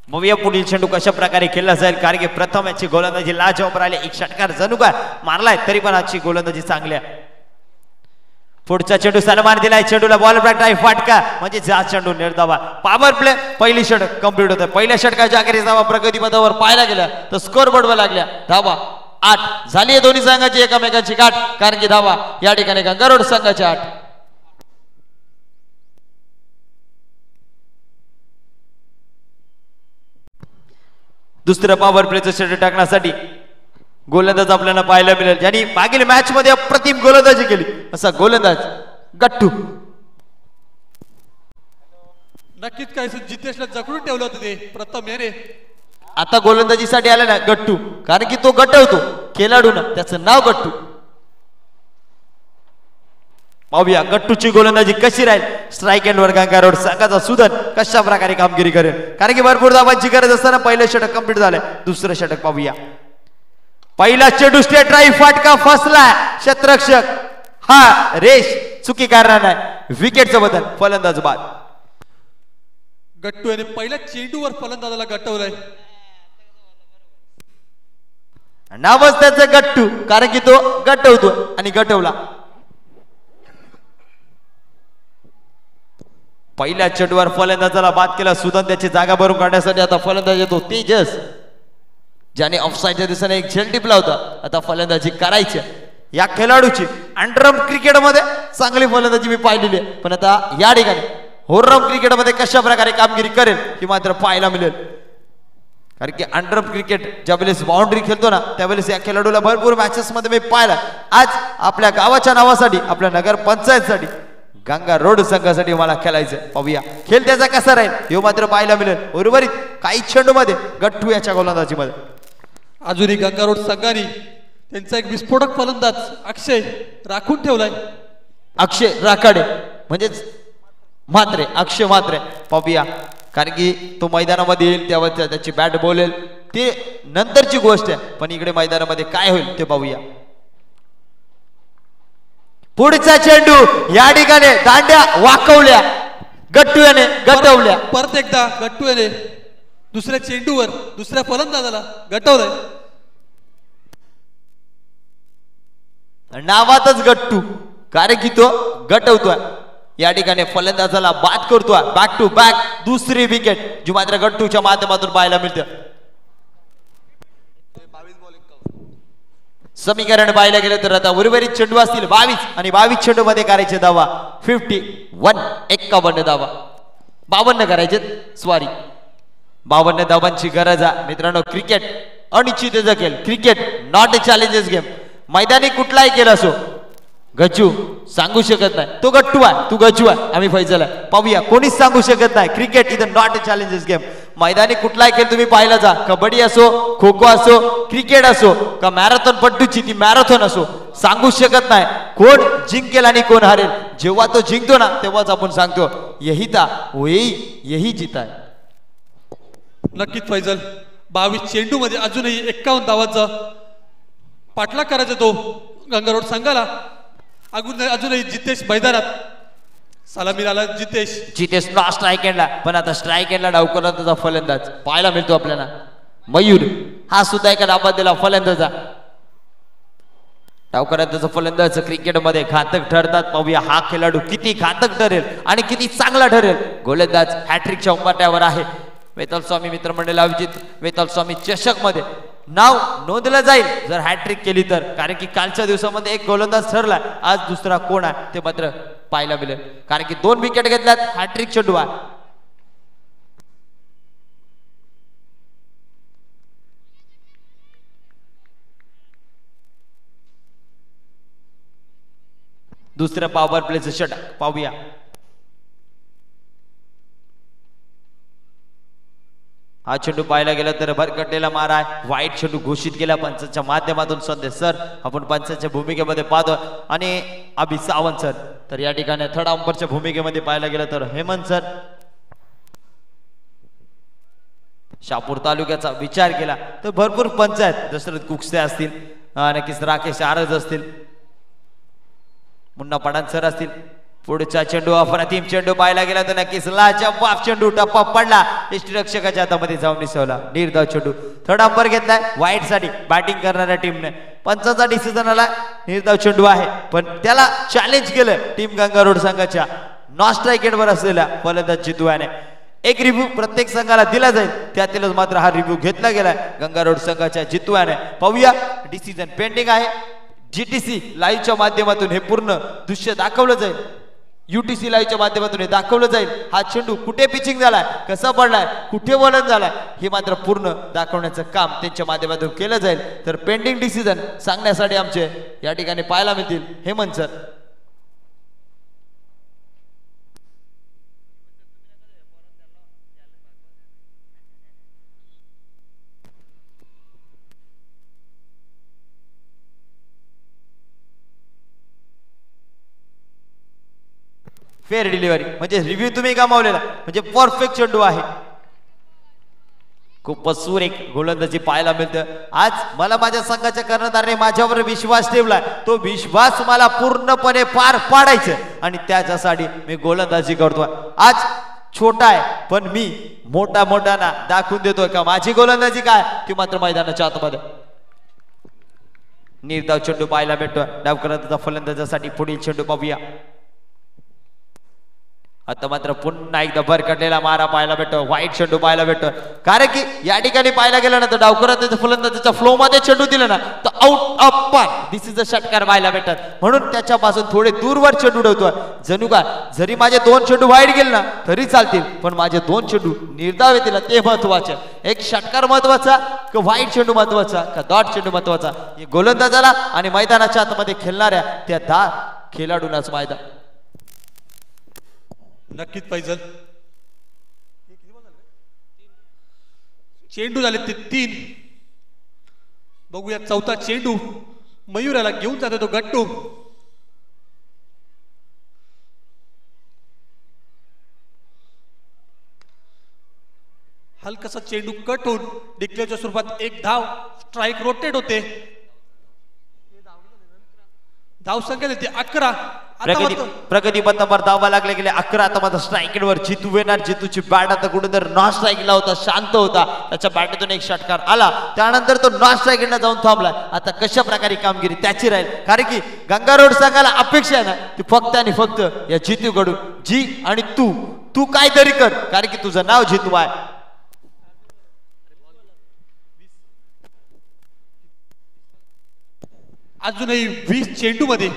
बघूया पुढील चेंडू कशा प्रकारे खेळला जाईल. कारण की प्रथम याची गोलंदाजी लाजवाब राहिली. एक षटकार जणू काय मारलाय, तरी पण आजची गोलंदाजी चांगली आहे. पुढचा चेंडू सन्मान दिलाय. चेंडूला बॉल ब्रेक ड्राइव्ह फाटका म्हणजे जा चेंडू निर्धावा. पॉवर प्ले पहिली षटक कंप्लीट होते. पहिल्या षटकाच्या अखेरीस धावा प्रगती पथावर पाहायला गेल्या तर स्कोर बोर्डवर लागल्या धावा 8 झाली. दोन्ही संघाची एकमेकांची गाठ. कारण की धावा या ठिकाणी गंगारोड संघाच्या 8. दुसऱ्या पॉवर प्लेचं षटक टाकण्यासाठी गोलंदाज आपल्याला पाहायला मिळेल ज्यांनी मागील मॅच मध्ये अप्रतिम गोलंदाजी केली असा गोलंदाज गट्टू. नक्कीच काय जितेशला जखडून ठेवलं होतं ते प्रथम याने. आता गोलंदाजीसाठी आला ना गट्टू, कारण की तो गटवतो खेळाडू ना, त्याचं नाव गट्टू. पाहूया गट्टूची गोलंदाजी कशी राहील. स्ट्राईक एंडवर गंगारोड संघाचा सुदन कशा प्रकारे कामगिरी करेल. कारण की भरपूर धावांची गरज असताना पहिलं षटक कंप्लीट झालंय. दुसरं षटक पाहूया. पहिला चेंडू स्ट्रेट ड्राइव्ह फाटका फसला. क्षेत्ररक्षक हा रेश चुकी करणार नाही. विकेटचं बदल. फलंदाज बाद. गट्टू याने पहिल्या चेंडूवर फलंदाजाला गटवलंय. नावच त्याचं गट्टू, कारण की तो गटवतो आणि गटवला. पहिल्या चेंडूवर फलंदाजाला बाद केला. सुदन त्याची जागा भरून काढण्यासाठी आता फलंदाज येतो तेजस. ज्याने ऑफसाईडच्या दिशेने एक झेल टिपला होता. आता फलंदाजी करायची या खेळाडूची अंडरआर्म क्रिकेटमध्ये चांगली फलंदाजी मी पाहिलेली आहे, पण आता या ठिकाणी ऑलराऊंड क्रिकेटमध्ये कशा प्रकारे कामगिरी करेल ही मात्र पाहायला मिळेल. कारण की अंडरआर्म क्रिकेट ज्यावेळेस बाउंड्री खेळतो ना त्यावेळेस या खेळाडूला भरपूर मॅचेस मध्ये मी पाहिला. आज आपल्या गावाच्या नावासाठी आपल्या नगर पंचायतसाठी गंगा रोड संघासाठी मला खेळायचं. पाहूया खेळ त्याचा कसा राहील हे मात्र पाहायला मिळेल. उर्वरित काही चेंडू मध्ये गट्टू याच्या गोलंदाजीमध्ये अजूनही गंगा रोड संघाने त्यांचा एक विस्फोटक फलंदाज अक्षय राखून ठेवलाय. अक्षय राखाडे म्हणजेच म्हात्रे, अक्षय म्हात्रे. पाहूया कारण की तो मैदानामध्ये येईल तेव्हा त्याची बॅट बोलेल ते नंतरची गोष्ट आहे, पण इकडे मैदानामध्ये काय होईल ते पाहूया. पुढचा चेंडू या ठिकाणी दांड्या वाकवल्या, गट्टू याने गटवल्या. परत एकदा गट्टू याने दुसऱ्या चेंडूवर दुसऱ्या फलंदाजाला गटवलंय. नावातच गट्टू कारण की तो गटवतोय. या ठिकाणी फलंदाजाला बाद करतोय. बॅक टू बॅक दुसरी विकेट जी मात्र गट्टूच्या माध्यमातून पाहायला मिळते. समीकरण पाहायला गेलं तर आता उर्वरित चेंडू असतील 22 आणि 22 चेंडू मध्ये करायचे धावा 51 धावा. 52 करायचे स्वारी 52 धावांची गरज आहे मित्रांनो. क्रिकेट अनिश्चित जगेल. Cricket not a challenges game. मैदानी कुठलाही केला असो गच्चू सांगू शकत नाही तो गट्टू आहे तू गच्चू आहे आम्ही फैजल आहे. पाहूया कोणीच सांगू शकत नाही. क्रिकेट इथं नॉट अ चॅलेंजेस गेम. मैदानी कुठलाही खेळ तुम्ही पाहिला जा, कबड्डी असो, खो खो असो, क्रिकेट असो का मॅरेथॉन पट्टूची ती मॅरेथॉन असो, सांगू शकत नाही कोण जिंकेल आणि कोण हारेल. जेव्हा तो जिंकतो ना तेव्हाच आपण सांगतो यही था यही जीता है. नक्कीच फैजल 22 चेंडू मध्ये अजूनही 51 धावांचा पाठलाग करायचा तो गंगा रोड संघाला. अजूनही जितेश मैदानात सलामी आला. जितेश नो स्ट्राईक एंडला, पण आता स्ट्राईक एंडला डावकरंदाचा फलंदाज पाहायला मिळतो आपल्याला. मयूर हा सुद्धा एका डावात दिला फलंदाजा. डावकरंदाचा फलंदाज क्रिकेटमध्ये घातक ठरतात. पाहूया हा खेळाडू किती घातक ठरेल आणि किती चांगला ठरेल. गोलंदाज हॅट्रिकच्या उंबाट्यावर आहे. वेताल स्वामी मित्रमंडळ आयोजित वेताल स्वामी चषक मध्ये नाव नोंदलं जाईल जर हॅट्रिक केली तर. कारण की कालच्या दिवसामध्ये एक गोलंदाज ठरला, आज दुसरा कोण आहे ते मात्र पाहायला मिळेल. कारण की 2 विकेट घेतल्यात, हॅट्रिक चेंडू आहे. दुसऱ्या पॉवर प्लेचं षटक पाहूया. हा चेंडू पाहायला गेला तर भरकटलेला मारा आहे. वाईट चेंडू घोषित केला पंचाच्या माध्यमातून. संदेश सर आपण पंचाच्या भूमिकेमध्ये पाहतो आणि अभि सावंत सर. तर या ठिकाणी थर्ड अंपरच्या भूमिकेमध्ये पाहायला गेलं तर हेमंत सर. शहापूर तालुक्याचा विचार केला तर भरपूर पंच आहेत. दशरथ कुकसे असतील, नक्कीच राकेश आरज असतील, मुन्ना पडान सर असतील. पुढचा चेंडू अफरातीम चेंडू पाहायला गेला तर नक्कीच लाजवाब चेंडू टप्पा पडला. यष्टीरक्षकाच्या हातामध्ये जाऊन निसवला. निर्धाव चेंडू थर्ड अंपर घेतलाय वाईट साठी बॅटिंग करणाऱ्या टीमने. पंचाचा डिसिजन आला निर्धाव चेंडू आहे, पण त्याला चॅलेंज केलं टीम गंगा रोड संघाच्या नॉन स्ट्राईक वर असलेल्या फलंदाज जितू याने. एक रिव्ह्यू प्रत्येक संघाला दिला जाईल, त्यातीलच मात्र हा रिव्ह्यू घेतला गेलाय गंगा रोड संघाच्या जितू याने. पाहूया डिसिजन पेंडिंग आहे. जीटीसी लाईव्हच्या माध्यमातून हे पूर्ण दृश्य दाखवलं जाईल. यूटीसी लाईव्हच्या माध्यमातून हे दाखवलं जाईल. हा चेंडू कुठे पिचिंग झालाय, कसा पडलाय, कुठे वळण झालाय हे मात्र पूर्ण दाखवण्याचं काम त्यांच्या माध्यमातून केलं जाईल. तर पेंडिंग डिसिजन सांगण्यासाठी आमचे या ठिकाणी पाहायला मिळतील हेमंत सर. फेअर डिलिव्हरी म्हणजे रिव्ह्यू तुम्ही गमावलेला म्हणजे परफेक्ट चेंडू आहे. खूपच सुरेख गोलंदाजी पाहायला मिळतं. आज मला माझ्या संघाच्या कर्णधाराने माझ्यावर विश्वास ठेवलाय. तो विश्वास मला पूर्णपणे पार पाडायचं आणि त्याच्यासाठी मी गोलंदाजी करतोय. आज छोटा आहे पण मी मोठ्याना दाखवून देतोय का माझी गोलंदाजी काय ती मात्र मैदानाच्या आतमध्ये. निर्धाव चेंडू पाहायला भेटतोय डावकरंदाचा फलंदाजासाठी. पुढील चेंडू पाहूया. आता मात्र पुन्हा एकदा भरकटलेला मारा पाहायला भेटतो, वाईट चेंडू पाहायला भेटतो. कारण की या ठिकाणी पाहायला गेलं ना तर डावकरात फलंदाजीच्या फ्लो मध्ये चेंडू दिला ना तर आउट ऑफ पार, दिस इज अ षटकार पाहायला भेटतात. म्हणून त्याच्यापासून थोडे दूरवर चेंडू उडवतोय. जणू काय जरी माझे 2 चेंडू बाहेर गेले ना तरी चालतील, पण माझे 2 चेंडू निर्धाव येतील ते महत्वाचे. एक षटकार महत्वाचा का वाईट चेंडू महत्वाचा का डॉट चेंडू महत्वाचा, हे गोलंदाजाला आणि मैदानाच्या आतमध्ये खेळणाऱ्या त्या 10 खेळाडूंनाच माहिती. नक्कीच फैजल, चेंडू झाले ते 3. बघूया चौथा चेंडू मयूराला घेऊन जातो तो गट्टू. हलकासा चेंडू कट होऊन डिक्लेअरच्या स्वरूपात 1 धाव, स्ट्राईक रोटेट होते. धाव संख्या देते 11. प्रगती पथावर धावा लागले गेले 11. आता मात्र स्ट्राईकवर जितू येणार. जितूची बॅट आता कुठेतरी नॉन स्ट्राईकला होता, शांत होता. त्याच्या बॅटीतून एक षटकार आला, त्यानंतर तो नॉन स्ट्राईकला जाऊन थांबला. आता कशा प्रकारे कामगिरी त्याची राहील, कारण की गंगा रोड संघाला अपेक्षा आहे ना ती फक्त आणि फक्त या जितू कडून. जी आणि तू काहीतरी कर, कारण की तुझं नाव जितू आहे. अजूनही 20 चेंडू मध्ये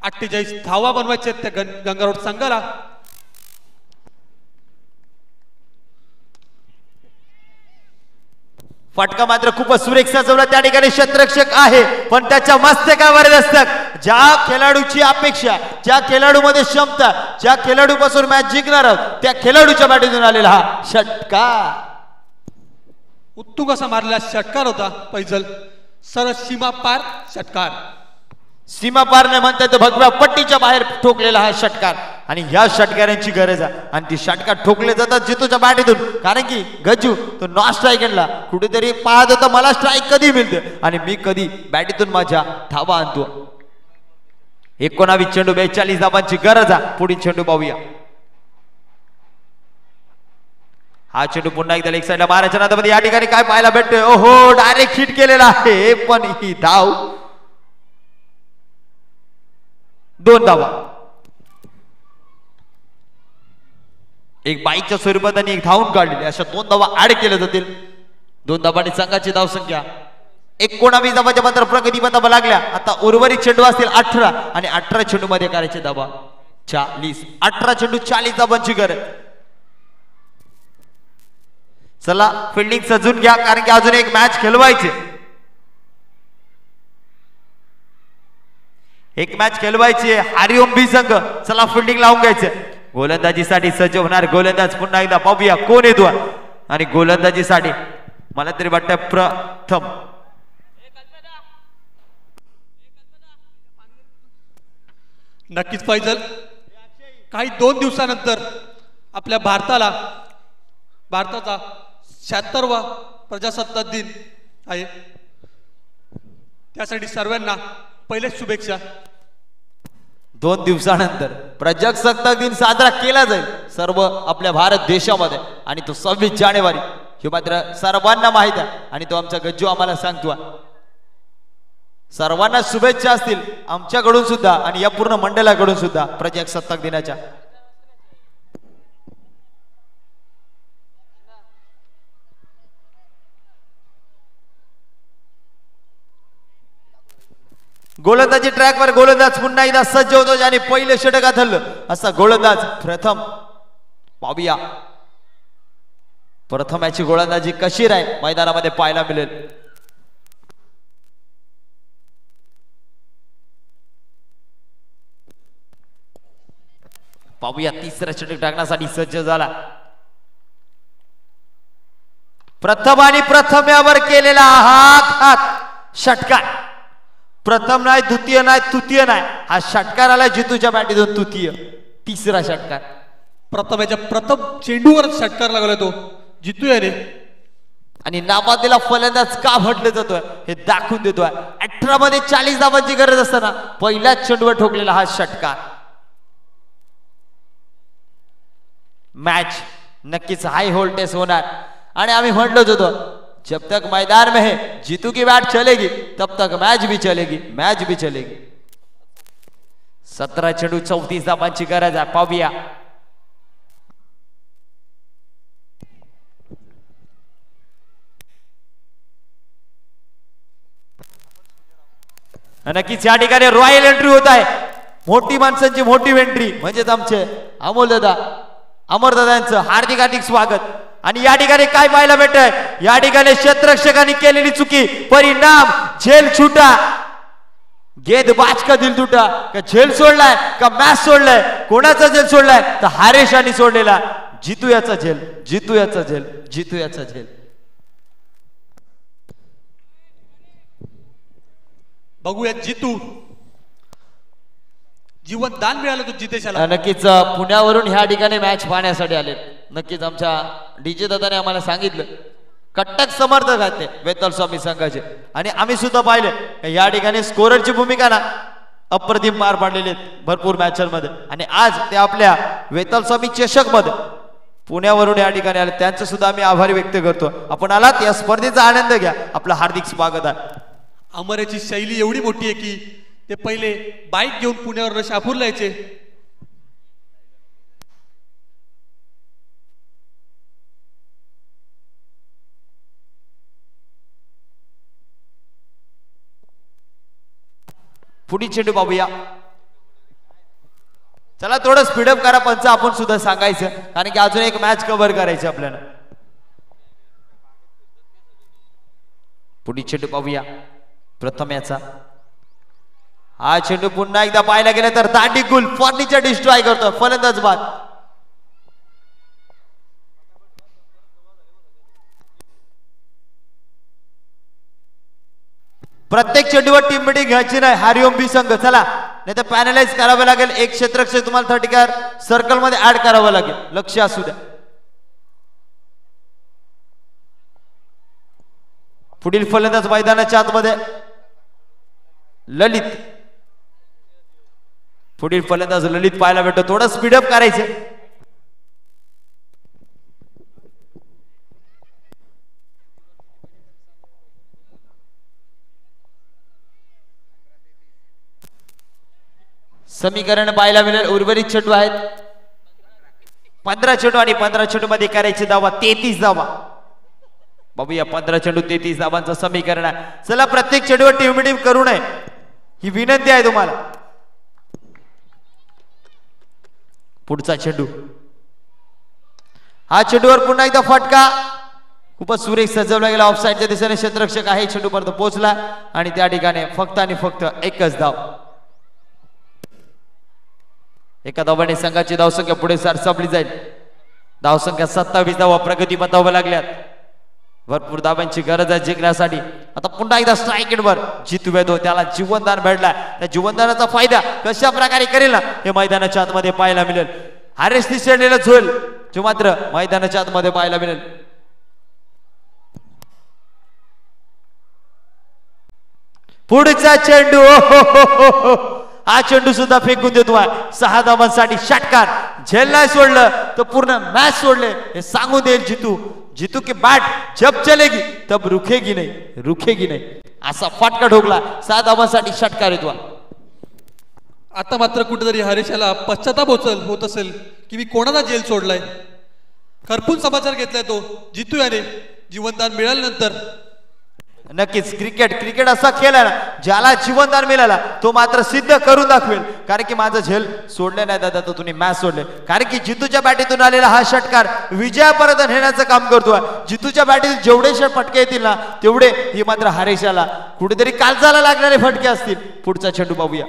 48 धावा बनवायच्या त्या गंगा रोड संघाला. फटका मात्र खूपच सुरेख सजवला. त्या ठिकाणी क्षेत्ररक्षक आहे, पण त्याच्या मस्तकावर दस्तक. ज्या खेळाडूची अपेक्षा, ज्या खेळाडूमध्ये क्षमता, ज्या खेळाडूपासून मॅच जिंकणार आहोत त्या खेळाडूच्या बॅटीतून आलेला हा षटकार. उत्तुंग असा मारलेला षटकार होता फैजल. सरळ सीमा पार षटकार. सीमा पार नाही म्हणतात तर भगव्या पट्टीच्या बाहेर ठोकलेला हा षटकार. आणि ह्या षटकारांची गरज आहे, आणि ती षटकार ठोकले जातात जितूच्या बॅटीतून. कारण की गज्जू तो नॉन स्ट्राईकरला कुठेतरी पाहत होता मला स्ट्राईक कधी मिळते आणि मी कधी बॅटीतून माझ्या धावा आणतो. 19 चेंडू 42 धावांची गरज आहे. पुढील चेंडू पाहूया. हा चेंडू पुन्हा एकदा लेग साईडला मारायच्या नादामध्ये या ठिकाणी काय पाहायला भेटतोय. ओहो, डायरेक्ट हिट केलेला आहे, पण ही धाव 2 धावा. एक बाईकच्या स्वरूपात आणि एक धावून काढलेली, अशा 2 धावा ऍड केल्या जातील. 2 धावांनी संघाची धाव संख्या 19 धावाच्या मात्र प्रगती पथावर लागल्या. आता उर्वरित चेंडू असतील 18 आणि 18 चेंडू मध्ये करायचे धावा 40. 18 चेंडू 40 धावांची गरज. चला फिल्डिंग सजून घ्या, कारण की अजून एक मॅच खेळवायचे. एक मॅच खेळवायची आहे. हरिओम बी संघ चला फिल्डिंग लावून घ्यायचे. गोलंदाजीसाठी सज्ज होणार गोलंदाज पुन्हा एकदा पाहूया कोण येतो. आणि गोलंदाजीसाठी मला तरी वाटतं प्रथम नक्कीच फैजल, काही 2 दिवसानंतर आपल्या भारताचा 76वा प्रजासत्ताक दिन आहे. त्यासाठी सर्वांना पहिले शुभेच्छा. 2 दिवसानंतर प्रजासत्ताक दिन साजरा केला जाईल सर्व आपल्या भारत देशामध्ये, आणि तो 26 जानेवारी हे मात्र सर्वांना माहित आहे. आणि तो आमचा गज्जू आम्हाला सांगतो. सर्वांना शुभेच्छा असतील आमच्याकडून सुद्धा आणि या पूर्ण मंडळाकडून सुद्धा प्रजासत्ताक दिनाच्या. गोलंदाजी ट्रॅकवर गोलंदाज पुन्हा एकदा सज्ज होतो, ज्याने पहिले षटकात हल्लं असा गोलंदाज प्रथम. पाहूया प्रथम याची गोलंदाजी कशी राहील मैदानामध्ये पाहायला मिळेल. पाहूया तिसरा षटक टाकण्यासाठी सज्ज झाला. प्रथम आणि प्रथम यावर केलेला हात षटकार. प्रथम नाही, द्वितीय नाही, तृतीय नाही, हा षटकार आला जितूच्या बॅटीतून तृतीय. तिसरा षटकार. प्रथम चेंडूवर षटकार लागला तो जितू याने. आणि नाबादीला फलंदाज का म्हटलं जातोय हे दाखवून देतोय. 18 मध्ये 40 धावांची गरज असताना पहिल्याच चेंडूवर ठोकलेला हा षटकार. मॅच नक्कीच हाय व्होल्टेज होणार. आणि आम्ही म्हटलोच होतो जब तक मैदान में है जीतू की बैट चलेगी तब तक मैच भी चलेगी, मैच भी चलेगी. 17 चेंडू 34 धावांची गरज आहे. पाहूया नक्कीच या ठिकाणी रॉयल एंट्री होत आहे. मोठी माणसांची मोठी एंट्री म्हणजेच आमचे अमोल दादा अमर दादांचं हार्दिक हार्दिक स्वागत. आणि या ठिकाणी काय पाहायला भेटतंय, या ठिकाणी क्षेत्ररक्षकांनी केलेली चुकी परिणाम झेल छुटा. गेद बाज का दिल तुटा. का झेल सोडलाय का मॅच सोडलाय, कोणाचा झेल सोडलाय तर हारेशाने सोडलेला. जितू याचा झेल, जितू याचा झेल, जितू याचा झेल. बघूया जितू जीवन दान मिळालं तो जितेशाला. नक्कीच पुण्यावरून ह्या ठिकाणी मॅच पाहण्यासाठी आले. नक्कीच आमच्या डीजे दादाने आम्हाला सांगितलं कट्टक समर्थक आहेत ते वेताल स्वामी संघाचे. आणि आम्ही सुद्धा पाहिले या ठिकाणी स्कोररची भूमिका ना अप्रतिम पार पाडलेली आहेत भरपूर मॅचमध्ये. आणि आज ते आपल्या वेताल स्वामी चषक मध्ये पुण्यावरून या ठिकाणी आले, त्यांचं सुद्धा आम्ही आभार व्यक्त करतो. आपण आलात या स्पर्धेचा आनंद घ्या, आपलं हार्दिक स्वागत आहे. अमरेची शैली एवढी मोठी आहे की ते पहिले बाईक घेऊन पुण्यावर शापूरला यायचे. पुढील चेंडू पाहूया. चला थोडं स्पीडअप करा पंच, आपण सुद्धा सांगायचं कारण की अजून एक मॅच कव्हर करायची आपल्याला. पुढील चेंडू पाहूया प्रथम याचा. हा चेंडू पुन्हा एकदा पाहायला गेला तर दांडी गुल फर्निचर डिस्ट्रॉय करतो फलंदाज बाद. प्रत्येक चेंडूवर टीम मिटिंग घ्यायची नाही हरिओम बी संघ. चला नाही तर पॅनलाइज करावं लागेल. एक क्षेत्ररक्षक तुम्हाला 30 सर्कल मध्ये ऍड करावं लागेल, लक्ष असू द्या. पुढील फलंदाज मैदानाच्या आतमध्ये ललित. पुढील फलंदाज ललित पाहायला भेटतो. थोडं स्पीडअप करायचं. समीकरण पाहायला मिळेल. उर्वरित चेंडू आहेत 15 चेंडू आणि 15 चेंडू मध्ये करायचे धावा 33 धावा. बाबूया 15 चेंडू 33 धावांचं समीकरण आहे. चला प्रत्येक चेंडूवर टीम मिटिंग करू नये ही विनंती आहे तुम्हाला. पुढचा चेंडू. हा चेंडूवर पुन्हा एकदा फटका खूपच सुरेख सजवला गेला. ऑफसाईडच्या दिशेने क्षेत्ररक्षक आहे, चेंडू पर्यंत पोहोचला आणि त्या ठिकाणी फक्त आणि फक्त एकच धाव. एका धावाने संघाची धावसंख्या पुढे सरसावली जाईल. धावसंख्या 27 धावा प्रगती पथावर लागल्यात. भरपूर धावांची गरज आहे जिंकण्यासाठी. आता पुन्हा एकदा स्ट्राईकवर जितू येतो, त्याला जीवनदान भेटला. त्या जीवनदानाचा फायदा कशा प्रकारे करेल ना हे मैदानाच्या आतमध्ये पाहायला मिळेल. हारेस निसरलेला झोल जो मात्र मैदानाच्या आतमध्ये पाहायला मिळेल. पुढचा चेंडू. हा चेंडू सुद्धा फेकून देतो. 6 धावांसाठी षटकार. झेल नाही सोडलं तर पूर्ण मॅच सोडले हे सांगून देईल जितू. जितू की बॅट जब चलेगी तब रुकेगी नाही, रुकेगी नाही असा फटका ठोकला. 6 धावांसाठी षटकार येतो. आता मात्र कुठेतरी हरेशाला पश्चाताप होत असेल की मी कोणाला जेल सोडलाय. खरपून समाचार घेतलाय तो जितू याने जीवनदान मिळाल्यानंतर. नक्कीच क्रिकेट असा खेळ आहे ना ज्याला जीवनदान मिळाला तो मात्र सिद्ध करून दाखवेल. कारण की माझं झेल सोडले नाही दादा, तर तुम्ही मॅच सोडले. कारण की जितूच्या बॅटीतून आलेला हा षटकार विजयापर्यंत नेण्याचं काम करतोय. जितूच्या बॅटीत जेवढे फटके येतील ना तेवढे ही मात्र हरेशाला कुठेतरी कालचाला लागणारे फटके असतील. पुढचा चेंडू पाहूया.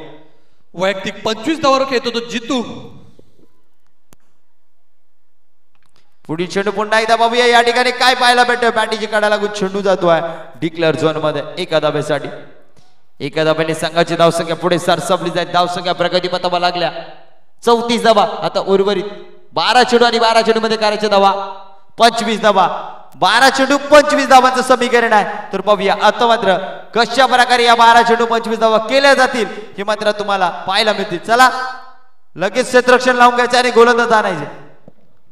वैयक्तिक 25 धावावर खेळतो तो जितू. पुढील चेंडू पुन्हा एकदा पाहूया. या ठिकाणी काय पाहायला भेटतं, बॅटीची काढा लागून चेंडू जातोय डिक्लेअर झोन मध्ये. एका धाब्यासाठी एका धाब्याने संघाची धावसंख्या पुढे सरसावली जाईल. धावसंख्या प्रगती पथावर लागल्या 34 धावा. आता उर्वरित 12 चेंडू आणि 12 चेंडू मध्ये करायचे धावा 25 धावा. 12 चेंडू 25 धावांचं समीकरण आहे. तर पाहूया आता मात्र कशा प्रकारे या 12 चेंडू 25 धावा केल्या जातील हे मात्र तुम्हाला पाहायला मिळतील. चला लगेच क्षेत्ररक्षण लावून घ्यायचे आणि गोलंदाज आणायचे.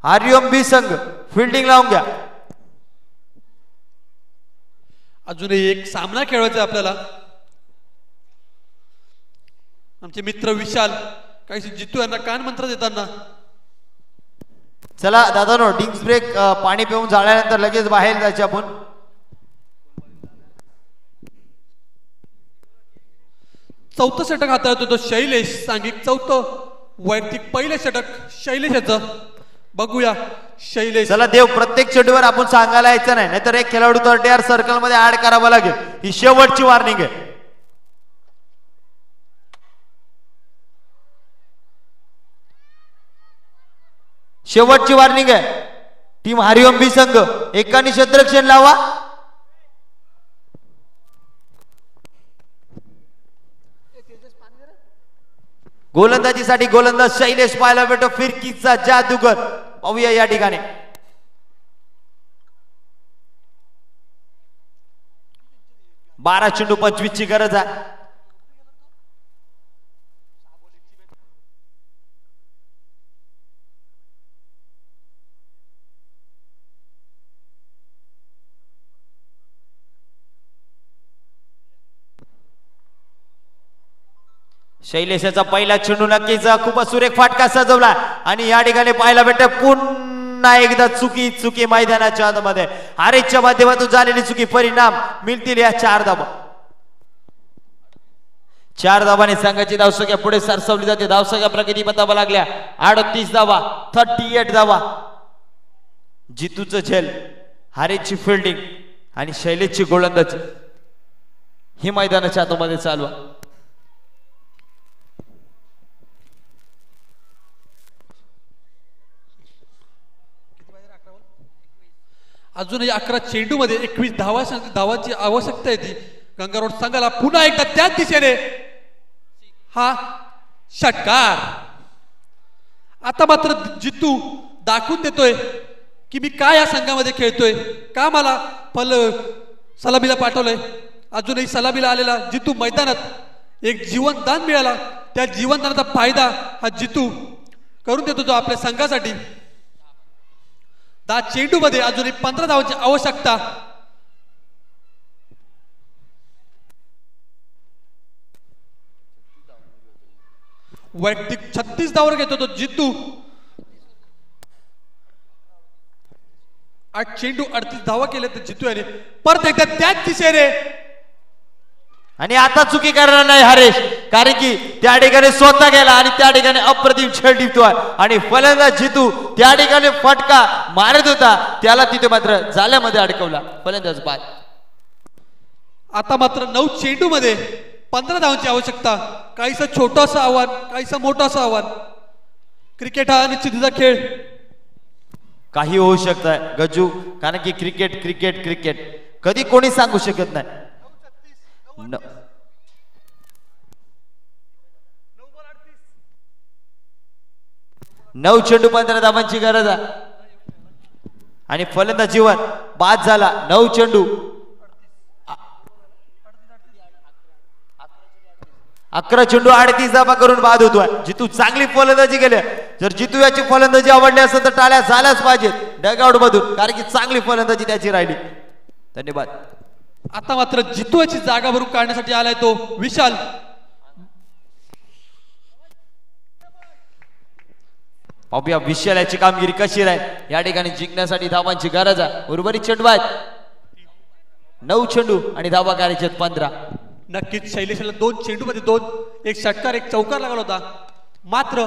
हरिओम बी संघ फिल्डिंग लावून घ्या. अजूनही एक सामना खेळवायचा आपल्याला. आमचे मित्र विशाल काही जितू यांना कान मंत्र देताना. चला दादा नो ड्रिंक्स ब्रेक पाणी पिऊन झाल्यानंतर लगेच बाहेर जायचे आपण. चौथं षटक हाताळतो तो शैलेश सांघिक चौथं वैयक्तिक पहिले षटक शैलेशाचं. बघूया शैलेश. चला देव, प्रत्येक चेंडूवर आपण सांगायला यायचं नाही, नाहीतर एक खेळाडू 30 सर्कल मध्ये ऍड करावा लागेल. ही शेवटची वॉर्निंग आहे. शेवटची वॉर्निंग आहे. टीम हरिओम बी संघ एकाने क्षेत्ररक्षण लावा. गोलंदाजीसाठी गोलंदाज शैलेश पाहायला भेटतो. फिरकीचा जादूगर पाहूया या ठिकाणी. बारा चेंडू 25 ची गरज आहे. शैलेशाचा पहिला चेंडू नक्कीच खूपच सुरेख फाटका सजवला आणि या ठिकाणी पाहायला भेटतं पुन्हा एकदा चुकी मैदानाच्या आतमध्ये. हारेच्या माध्यमातून झालेली चुकी परिणाम मिळतील या 4 धावा. 4 धावाने संघाची धावसंख्या पुढे सरसावली जाते. धावसंख्या प्रगतीपथावर लागल्या 38 धावा, 38 धावा. जितूचं झेल, हारेची फिल्डिंग आणि शैलेशची गोलंदाजी ही मैदानाच्या आतमध्ये चालू आहे. अजूनही 11 चेंडू मध्ये 21 धावांची आवश्यकता आहे. ती गंगारोड संघाला पुन्हा एकदा त्याच दिशेने हा षटकार. आता मात्र जितू दाखवून देतोय की मी काय या संघामध्ये खेळतोय, का मला सलामीला पाठवलंय. अजूनही सलामीला आलेला जितू मैदानात एक जीवनदान मिळाला. त्या जीवनदानाचा फायदा हा जितू करून देतो तो आपल्या संघासाठी. 10 चेंडू मध्ये अजूनही 15 धावांची आवश्यकता. वैयक्तिक 36 धावांवर घेतो तो जितू. 8 चेंडू 38 धावा केले तर जितू याने परत एकदा त्याच दिशेने. आणि आता चुकी करणार नाही हरेश, कारण की त्या ठिकाणी स्वतः गेला आणि त्या ठिकाणी अप्रतिम खेळ टिपतोय आणि फलंदाज जितू त्या ठिकाणी फटका मारत होता, त्याला तिथे मात्र जाल्यामध्ये अडकवला. फलंदाज बाद. आता मात्र 9 चेंडू मध्ये 15 धावांची आवश्यकता. काहीसं छोटंसं आव्हान, काहीसं मोठंसं आव्हान. क्रिकेट हा अनिश्चिततेचा खेळ. काही होऊ शकतंय गजू, कारण की क्रिकेट क्रिकेट क्रिकेट कधी कोणी सांगू शकत नाही. 9 चेंडू 15 धावांची गरज आहे आणि फलंदाज जीवन बाद झाला. 9 चेंडू 11 चेंडू 38 धावा करून बाद होतोय. जितू चांगली फलंदाजी केली. जर जितू याची फलंदाजी आवडली असेल तर टाळ्या झाल्याच पाहिजेत डगआउट मधून, कारण की चांगली फलंदाजी त्याची राहिली. धन्यवाद. आता मात्र जितू याची जागा भरून काढण्यासाठी आलाय तो विशाल. पाहूया विशाल याची कामगिरी कशी राहील. या ठिकाणी जिंकण्यासाठी धावांची गरज आहे. उर्वरित चेंडू आहेत 9 चेंडू आणि धावा करायचे 15. नक्कीच शैलेशला 2 चेंडू मध्ये 2, एक षटकार एक चौकार लागला होता मात्र.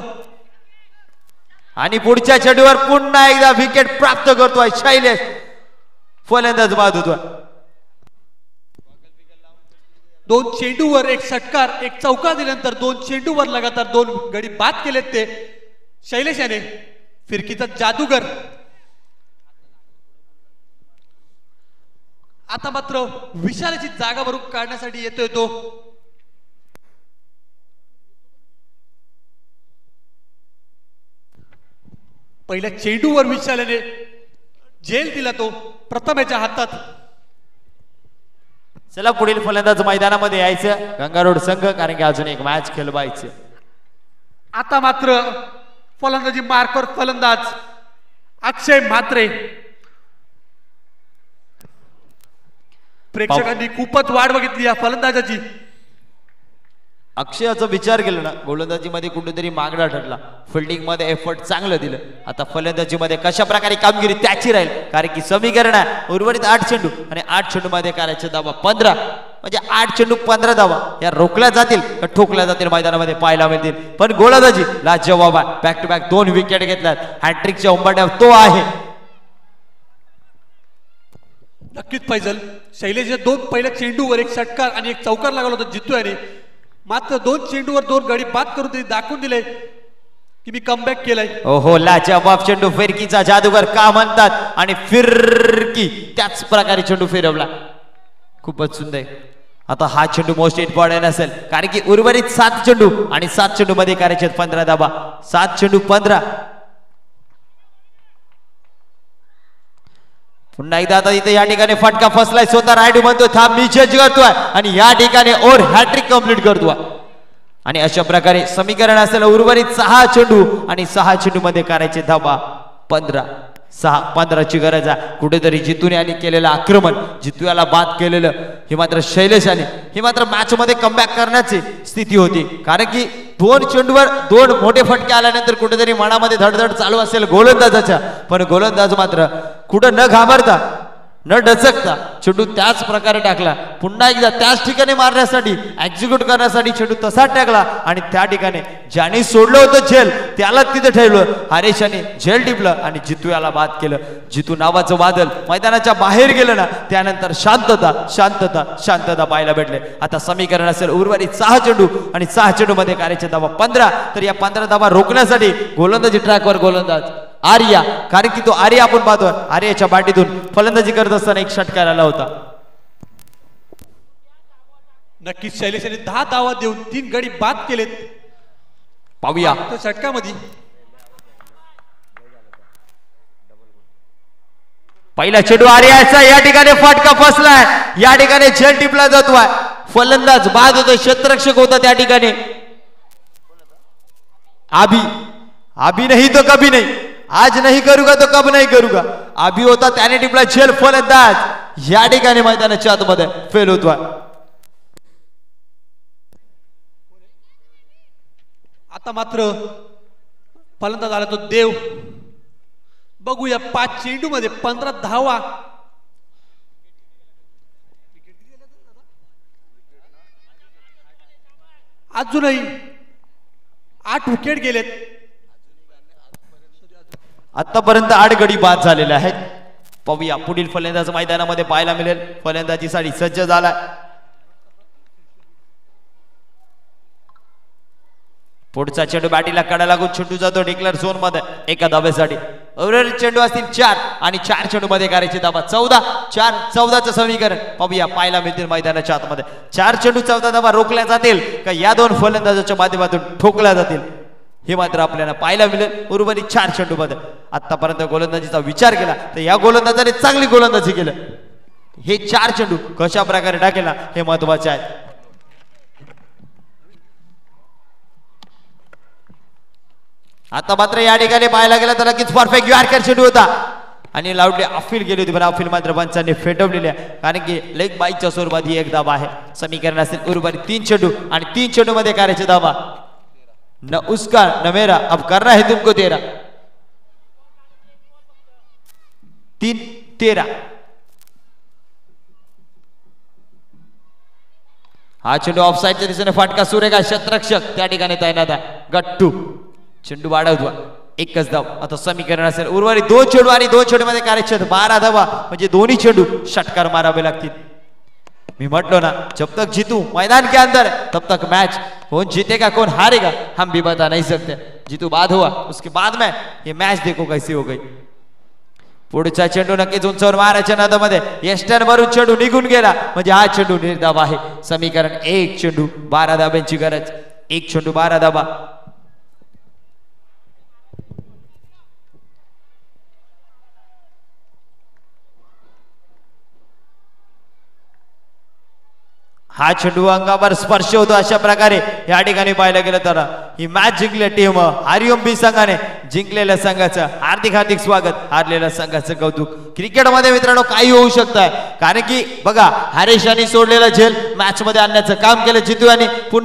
आणि पुढच्या चेंडूवर पुन्हा एकदा विकेट प्राप्त करतोय शैलेश. फलंदाज बाद होतोय. 2 चेंडूवर एक षटकार एक चौकार दिल्यानंतर 2 चेंडूवर लगातार 2 गडी बाद केलेत ते शैलेश याने. फिरकीचा जादूगर. आता मात्र विशालाची जागा भरून काढण्यासाठी येतोय तो. पहिल्या चेंडूवर विशालाने झेल दिला तो प्रथमेच्या हातात. चला पुढील फलंदाज मैदानामध्ये यायचं गंगारोड संघ, कारण की अजून एक मॅच खेळवायचं. आता मात्र फलंदाजी मार्कवर फलंदाज अक्षय म्हात्रे. प्रेक्षकांनी खूपच वाट बघितली या फलंदाजाची. अक्षयाचा विचार केला ना, गोलंदाजीमध्ये कुठेतरी मागणा ठरला, फिल्डिंग मध्ये एफर्ट चांगलं दिलं. आता फलंदाजीमध्ये कशा प्रकारे कामगिरी त्याची राहील, कारण की समीकरण आहे उर्वरित 8 चेंडू आणि 8 चेंडू मध्ये करायचे धावा 15. म्हणजे 8 चेंडू 15 धावा या रोखल्या जातील का ठोकल्या जातील मैदानामध्ये पाहायला मिळतील. पण गोलंदाजी लाजवाब आहे. बॅक टू बॅक 2 विकेट घेतल्यात. हॅट्रिकच्या उंबरठ्यावर तो आहे. नक्कीच फैजल, शैलेशच्या 2 पहिल्या चेंडूवर एक षटकार आणि एक चौकार लागला होता जितू याने. मात्र 2 चेंडूवर 2 गडी बाद करून त्यांनी दाखवून दिले की मी कमबॅक केलाय. ओहो, लाजवाब चेंडू, फिरकीचा जादूगर का म्हणतात. आणि फिरकी त्याच प्रकारे चेंडू फिरवला. खूपच सुंदर. आता हा चेंडू मोस्ट इम्पॉर्टंट असेल कारण की उर्वरित 7 चेंडू आणि 7 चेंडू मध्ये करायचे 15 धावा. 7 चेंडू 15. पुन्हा एकदा आता इथे या ठिकाणी फटका फसलाय. स्वतः रायडू म्हणतोय थांब मी चेंज करतोय आणि या ठिकाणी ओर हॅट्रिक कंप्लीट करतोय. आणि अशा प्रकारे समीकरण असेल उर्वरित 6 चेंडू आणि 6 चेंडू मध्ये करायचे धावा 15. 15ची गरज आहे. कुठेतरी जितूने आणि केलेलं आक्रमण, जितू याला बाद केलेलं, हे मात्र शैलेशाने, ही मात्र मॅच मध्ये कमबॅक करण्याची स्थिती होती. कारण की 2 चेंडूवर 2 मोठे फटके आल्यानंतर कुठेतरी मनामध्ये धडधड चालू असेल गोलंदाजाच्या. पण गोलंदाज मात्र कुठं न घाबरता न डचकता चेंडू त्याच प्रकारे टाकला. पुन्हा एकदा त्याच ठिकाणी मारण्यासाठी, एक्झिक्यूट करण्यासाठी चेंडू तसाच टाकला. आणि त्या ठिकाणी ज्याने सोडलं होतं झेल त्याला तिथे ठेवलं. हरेशाने झेल टिपलं आणि जितू याला बाद केलं. जितू नावाचं वादळ मैदानाच्या बाहेर गेलं ना, त्यानंतर शांतता शांतता शांतता पाहायला भेटले. आता समीकरण असेल उर्वरित 6 चेंडू आणि 6 चेंडू मध्ये करायचे धावा 15. तर या 15 धावा रोखण्यासाठी गोलंदाजी ट्रॅकवर गोलंदाज आर्या, कारण की तो आर्या आपण पाहतोय, आर्याच्या बाटीतून फलंदाजी करत असताना एक षटकार आला होता. नक्कीच शैलेशाने 10 धावा देऊन 3 गडी बाद केलेत. पाहूया त्या षटकामध्ये पहिला चेंडू आर्याचा या ठिकाणी फटका फसलाय. या ठिकाणी झेल टिपला जातोय. फलंदाज बाद होतोय, क्षेत्ररक्षक होता त्या ठिकाणी. अभी नहीं तो कभी नहीं, आज नहीं करूंगा तो कब नहीं करूंगा. अभी होता त्याने टिपला झेल. फलंदाज या ठिकाणी मैदानाच्या आतमध्ये फेल होतोय. आता मात्र फलंदाज आला तो देव. बघूया 5 चेंडू मध्ये 15 धावा. अजूनही 8 विकेट गेलेत. आतापर्यंत 8 गडी बाद झालेले आहेत. पाहूया पुढील फलंदाज मैदानामध्ये पाहायला मिळेल. फलंदाजीसाठी सज्ज झाला. पुढचा चेंडू बॅटीला कडा लागून चेंडू जातो डिक्लेअर झोन मध्ये एका धावेसाठी. उर्वरित चेंडू असतील 4 आणि 4 चेंडू मध्ये करायची धावा 14. 14चं समीकरण पाहूया पाहायला मिळतील मैदानाच्या आतमध्ये. 4 चेंडू 14 धावा रोखल्या जातील का या 2 फलंदाजाच्या माध्यमातून ठोकल्या जातील, हे मात्र आपल्याला पाहायला मिळेल. उर्वरित 4 चेंडू मध्ये आतापर्यंत गोलंदाजीचा विचार केला तर या गोलंदाजाने चांगली गोलंदाजी केलं. हे 4 चेंडू कशा प्रकारे टाकेला हे महत्वाचे आहे. आता मात्र या ठिकाणी पाहायला गेला तर नक्कीच परफेक्ट यॉर्कर चेंडू होता आणि लाऊडली अपील गेली होती. पण अपील मात्र पंचांनी फेटवलेली आहे कारण की लेग बाईकच्या स्वरूपात ही एक धावा आहे. समीकरण असेल उर्वरित 3 चेंडू आणि 3 चेंडू मध्ये करायची धावा. न उसका न मेरा अब करना है तुमको तेरा. 3-13. हा चेंडू ऑफसाईडच्या दिशेने फाटका सुरेखा क्षेत्ररक्षक त्या ठिकाणी तैनात आहे. गट्टू चेंडू वाढवतो. एकच धाव. आता समीकरण असेल उर्वरित 2 चेंडू आणि 2 चेंडू मध्ये करायचे 12 धावा. म्हणजे दोन्ही चेंडू षटकार मारावे लागतील. मी म्हटलो ना जब तक जीतू मैदान के अंदर तब तक मैच, कौन जीतेगा कौन हारेगा हम भी बता नहीं सकते. जीतू बाद हुआ उसके बाद में ये मैच देखो कैसी हो गई. पुढचा चेंडू नक्कीच उंचावर मारायच्या नादामध्ये एस्टन वरून चेंडू निघून गेला म्हणजे हा चेंडू निर्धाव आहे. समीकरण 1 चेंडू 12 धाब्यांची गरज. 1 चेंडू 12 धाबा. हा चेंडू अंगावर स्पर्श होतो. अशा प्रकारे या ठिकाणी पाहायला गेलं तर ही मॅच जिंकल्या टीम हरिओम बी संघाने. जिंकलेल्या संघाचं हार्दिक हार्दिक स्वागत, हारलेल्या संघाचं कौतुक. क्रिकेटमध्ये मित्रांनो काही होऊ शकतं कारण की बघा हरेश यांनी सोडलेला झेल मॅच मध्ये आणण्याचं काम केलं जितू यांनी.